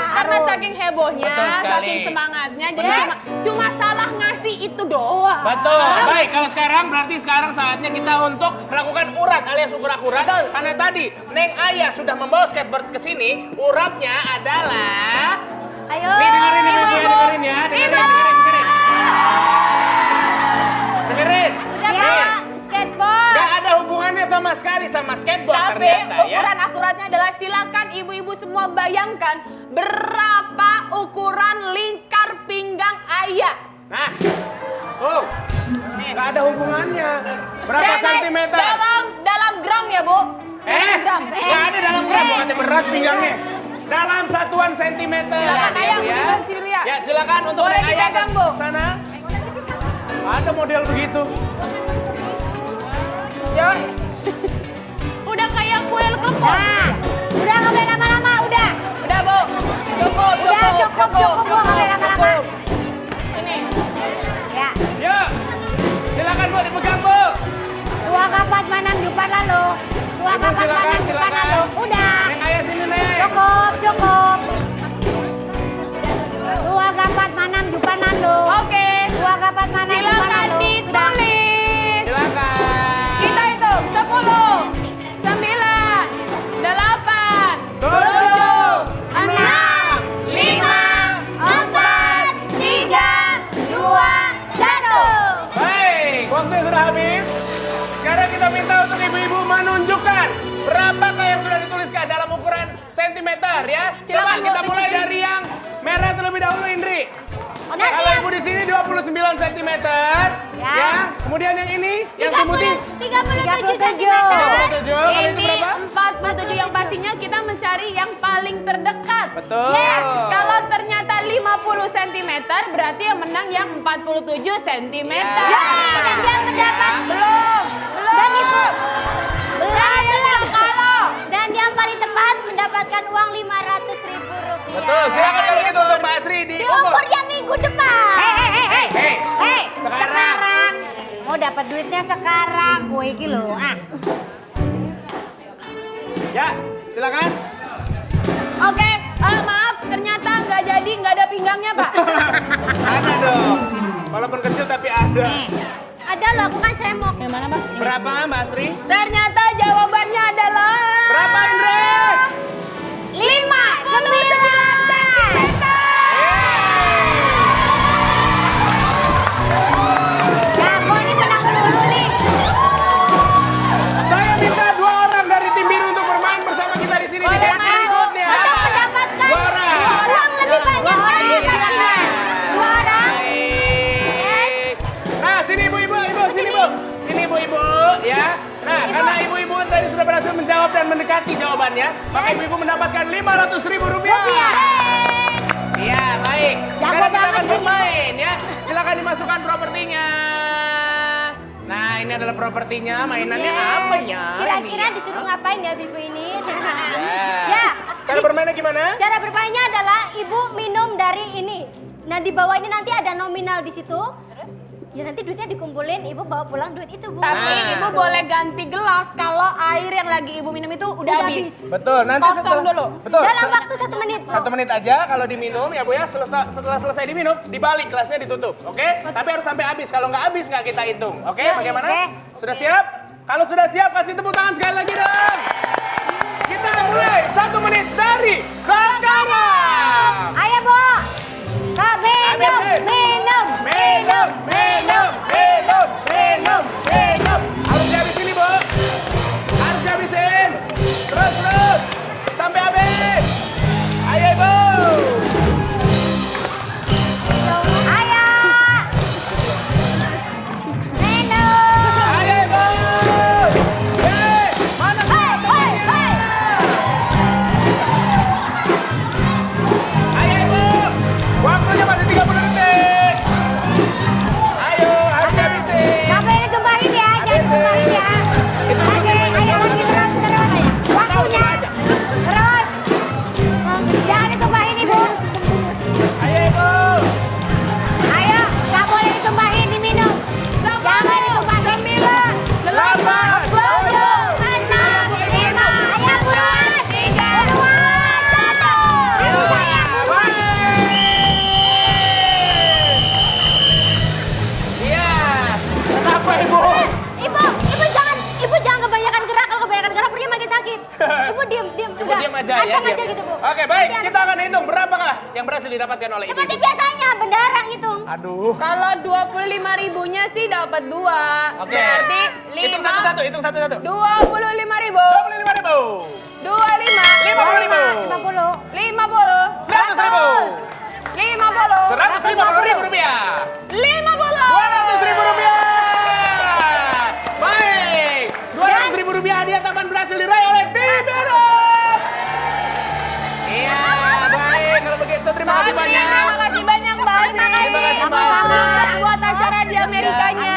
[SPEAKER 4] karena saking hebohnya,
[SPEAKER 1] Betul sekali.
[SPEAKER 4] saking semangatnya, jadi
[SPEAKER 1] Benar.
[SPEAKER 4] cuma salah ngasih itu doang.
[SPEAKER 1] Betul. Baik, kalau sekarang berarti sekarang saatnya kita untuk melakukan urat alias ukur akurat. Karena tadi Neng Ayah sudah membawa skateboard ke sini, uratnya adalah
[SPEAKER 3] Ayo.
[SPEAKER 1] nih dengerin nih ibu ya, dengerin ya. Dengerin.
[SPEAKER 3] Udah,
[SPEAKER 1] Nih,
[SPEAKER 3] Pak. Skateboard.
[SPEAKER 1] nggak ada hubungannya sama sekali sama skateboard
[SPEAKER 4] Tapi
[SPEAKER 1] ternyata ya.
[SPEAKER 4] ukuran akuratnya adalah silakan ibu-ibu semua bayangkan berapa ukuran lingkar pinggang ayah.
[SPEAKER 1] Nah, tuh, nggak ada hubungannya. Berapa sentimeter?
[SPEAKER 4] Dalam gram ya, Bu. Gram.
[SPEAKER 1] Nggak ada dalam gram, bukannya berat pinggangnya. Dalam satuan sentimeter.
[SPEAKER 4] Silakan,
[SPEAKER 1] ya,
[SPEAKER 4] Ayah,
[SPEAKER 1] Bu, ya.
[SPEAKER 4] untuk Silia.
[SPEAKER 1] Ya, silakan untuk
[SPEAKER 4] Boleh
[SPEAKER 1] Neng Ayah
[SPEAKER 4] dipegang,
[SPEAKER 1] ke
[SPEAKER 4] Bu.
[SPEAKER 1] sana. Ada model begitu.
[SPEAKER 4] Yuk. Udah kayak kuil kepok.
[SPEAKER 2] Nah, udah nggak boleh lama-lama, udah.
[SPEAKER 4] Udah, Bu. Cukup.
[SPEAKER 2] Bu, nggak boleh lama-lama.
[SPEAKER 4] Ini.
[SPEAKER 2] Ya,
[SPEAKER 1] Yuk, silakan Bu, dipegang Bu.
[SPEAKER 2] tua kapat manam jupan lalu. Tua
[SPEAKER 1] Ibu,
[SPEAKER 2] kapat
[SPEAKER 1] silakan,
[SPEAKER 2] manam jupan
[SPEAKER 1] silakan.
[SPEAKER 2] lalu. Udah.
[SPEAKER 1] Neng Ayah sini, Neng.
[SPEAKER 2] Cukup. Tua kapat manam jupan lalu.
[SPEAKER 4] Oke.
[SPEAKER 2] Tua kapat manam jupan
[SPEAKER 4] Silakan
[SPEAKER 2] lalu.
[SPEAKER 4] ditulis.
[SPEAKER 1] Silakan.
[SPEAKER 4] Kita hitung 10, 9, 8,
[SPEAKER 1] 7,
[SPEAKER 4] 6, 5, 4, 3, 2, 1.
[SPEAKER 1] Baik, waktu sudah habis. Sekarang kita minta untuk ibu-ibu menunjukkan berapakah yang sudah dituliskan dalam ukuran sentimeter ya. Coba
[SPEAKER 4] Silakan, Bu,
[SPEAKER 1] kita mulai
[SPEAKER 4] tunjukin.
[SPEAKER 1] dari yang merah terlebih dahulu, Indri. Kalau ibu di sini 29 cm. Ya. Kemudian yang ini, yang tim putih
[SPEAKER 3] 37 cm.
[SPEAKER 1] 37. Kalau itu
[SPEAKER 4] Ini
[SPEAKER 1] berapa?
[SPEAKER 4] 47 yang pastinya kita mencari yang paling terdekat.
[SPEAKER 1] Betul.
[SPEAKER 4] Yes. Kalau ternyata 50 cm berarti yang menang yang 47 cm.
[SPEAKER 3] Dan yang mendapat
[SPEAKER 4] Belum.
[SPEAKER 3] dan ibu dan yang paling tepat mendapatkan uang 500.000 rupiah.
[SPEAKER 1] Betul. Silakan kalau gitu untuk Mbak Asri diukur.
[SPEAKER 3] Diukur yang minggu depan.
[SPEAKER 1] Hei, sekarang.
[SPEAKER 2] Mau dapat duitnya sekarang, gue iki lho.
[SPEAKER 1] Ya, silakan.
[SPEAKER 4] Oke, maaf ternyata nggak jadi, nggak ada pinggangnya Pak.
[SPEAKER 1] Ada dong. Walaupun kecil tapi ada.
[SPEAKER 3] Ada loh, aku kan semok.
[SPEAKER 4] Yang mana Pak?
[SPEAKER 1] Berapa Mbak Asri?
[SPEAKER 4] Ternyata jawabannya adalah
[SPEAKER 1] Berapa Indra?
[SPEAKER 2] 5, 9.
[SPEAKER 1] Saya minta 2 orang dari tim biru untuk bermain bersama kita di sini di games berikutnya.
[SPEAKER 3] Untuk mendapatkan
[SPEAKER 1] 2 orang.
[SPEAKER 3] uang lebih banyak lagi pastinya. 2 orang.
[SPEAKER 1] Baik. Nah, sini ibu-ibu, sini bu. Sini ibu-ibu, ya. Nah, karena ibu-ibu tadi sudah berhasil menjawab dan mendekati jawabannya, maka ibu-ibu mendapatkan 500.000 rupiah. Iya, baik. Sekarang kita akan bermain ya. Silakan dimasukkan propertinya. Nah, ini adalah propertinya. Mainannya apa ya?
[SPEAKER 3] Kira-kira disuruh ngapain ya ibu ini?
[SPEAKER 1] Ya.
[SPEAKER 3] Ya.
[SPEAKER 1] Cara bermainnya gimana?
[SPEAKER 3] Cara bermainnya adalah ibu minum dari ini. Nah di bawah ini nanti ada nominal di situ. Ya nanti duitnya dikumpulin, ibu bawa pulang duit itu bu.
[SPEAKER 4] Tapi ibu boleh ganti gelas kalau air yang lagi ibu minum itu udah habis.
[SPEAKER 1] Betul, nanti
[SPEAKER 4] Kosong dulu.
[SPEAKER 1] Betul.
[SPEAKER 3] Dalam waktu 1 menit.
[SPEAKER 1] 1 menit aja kalau diminum ya bu ya. Setelah selesai diminum, dibalik gelasnya ditutup, oke? Tapi harus sampai habis. Kalau nggak habis nggak kita hitung, oke? Bagaimana? Sudah siap? Kalau sudah siap kasih tepuk tangan sekali lagi dong. Kita mulai 1 menit dari sekarang.
[SPEAKER 2] Ayo, Bu.
[SPEAKER 1] Minum. Harus dihabisin nih, Bu. Harus dihabisin. Terus. Sampai habis. Ayo, Ibu.
[SPEAKER 2] Ayo. Minum.
[SPEAKER 1] Ayo, Ibu. Mana Ayo, Ibu. Waktunya masih 30 detik. Ayo, harus dihabisin.
[SPEAKER 2] Sampai ditumpahin ya, jangan ditumpahin ya.
[SPEAKER 1] Itu susu banyak,
[SPEAKER 2] Ayo,
[SPEAKER 1] susu.
[SPEAKER 2] terus. Waktunya. Terus. Jangan ditumpahin, Ibu.
[SPEAKER 1] Ayo, Ibu.
[SPEAKER 2] Ayo, nggak boleh ditumpahin, diminum. Jangan ditumpahin.
[SPEAKER 1] 8,
[SPEAKER 3] 7, 6, 5.
[SPEAKER 2] Ayo, buruan. 3, 2, 1. Ayo, sayang, buruan.
[SPEAKER 1] Iya. Kenapa, Ibu?
[SPEAKER 3] Ibu jangan kebanyakan gerak. Kalau kebanyakan gerak perutnya makin sakit. Ibu diam.
[SPEAKER 1] Ibu
[SPEAKER 3] Udah.
[SPEAKER 1] diam aja ya.
[SPEAKER 3] Anteng
[SPEAKER 1] diam.
[SPEAKER 3] aja gitu bu.
[SPEAKER 1] Oke, baik. Kita akan hitung berapakah yang berhasil didapatkan oleh Ibu.
[SPEAKER 3] Seperti biasanya bendara ngitung.
[SPEAKER 1] Aduh.
[SPEAKER 4] Kalau 25 ribunya sih dapat 2.
[SPEAKER 1] Oke.
[SPEAKER 4] Berarti 5.
[SPEAKER 1] Hitung satu-satu, hitung satu-satu.
[SPEAKER 4] 25 ribu.
[SPEAKER 1] 25 ribu.
[SPEAKER 4] 25.
[SPEAKER 1] 50 ribu.
[SPEAKER 4] 50.
[SPEAKER 1] 100 ribu.
[SPEAKER 4] 50.
[SPEAKER 1] 150 ribu rupiah.
[SPEAKER 4] 50.
[SPEAKER 1] 200 ribu rupiah. Baik. 200 ribu rupiah hadiah tambahan berhasil diraih oleh tim biru. Iya, baik. Kalau begitu terima kasih banyak.
[SPEAKER 4] Terima kasih banyak Mbak Asri.
[SPEAKER 1] Terima kasih, Mbak Asri.
[SPEAKER 4] Sukses buat acara di Amerikanya.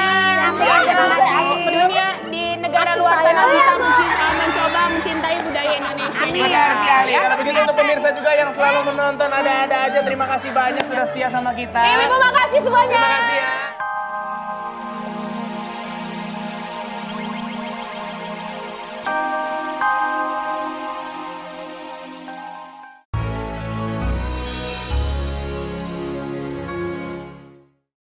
[SPEAKER 4] Dunia di negara luar sana bisa mencoba mencintai budaya Indonesia.
[SPEAKER 1] Benar sekali. Kalau begitu untuk pemirsa juga yang selalu menonton ada-ada aja. Terima kasih banyak sudah setia sama kita.
[SPEAKER 4] Terima kasih semuanya.
[SPEAKER 1] Terima kasih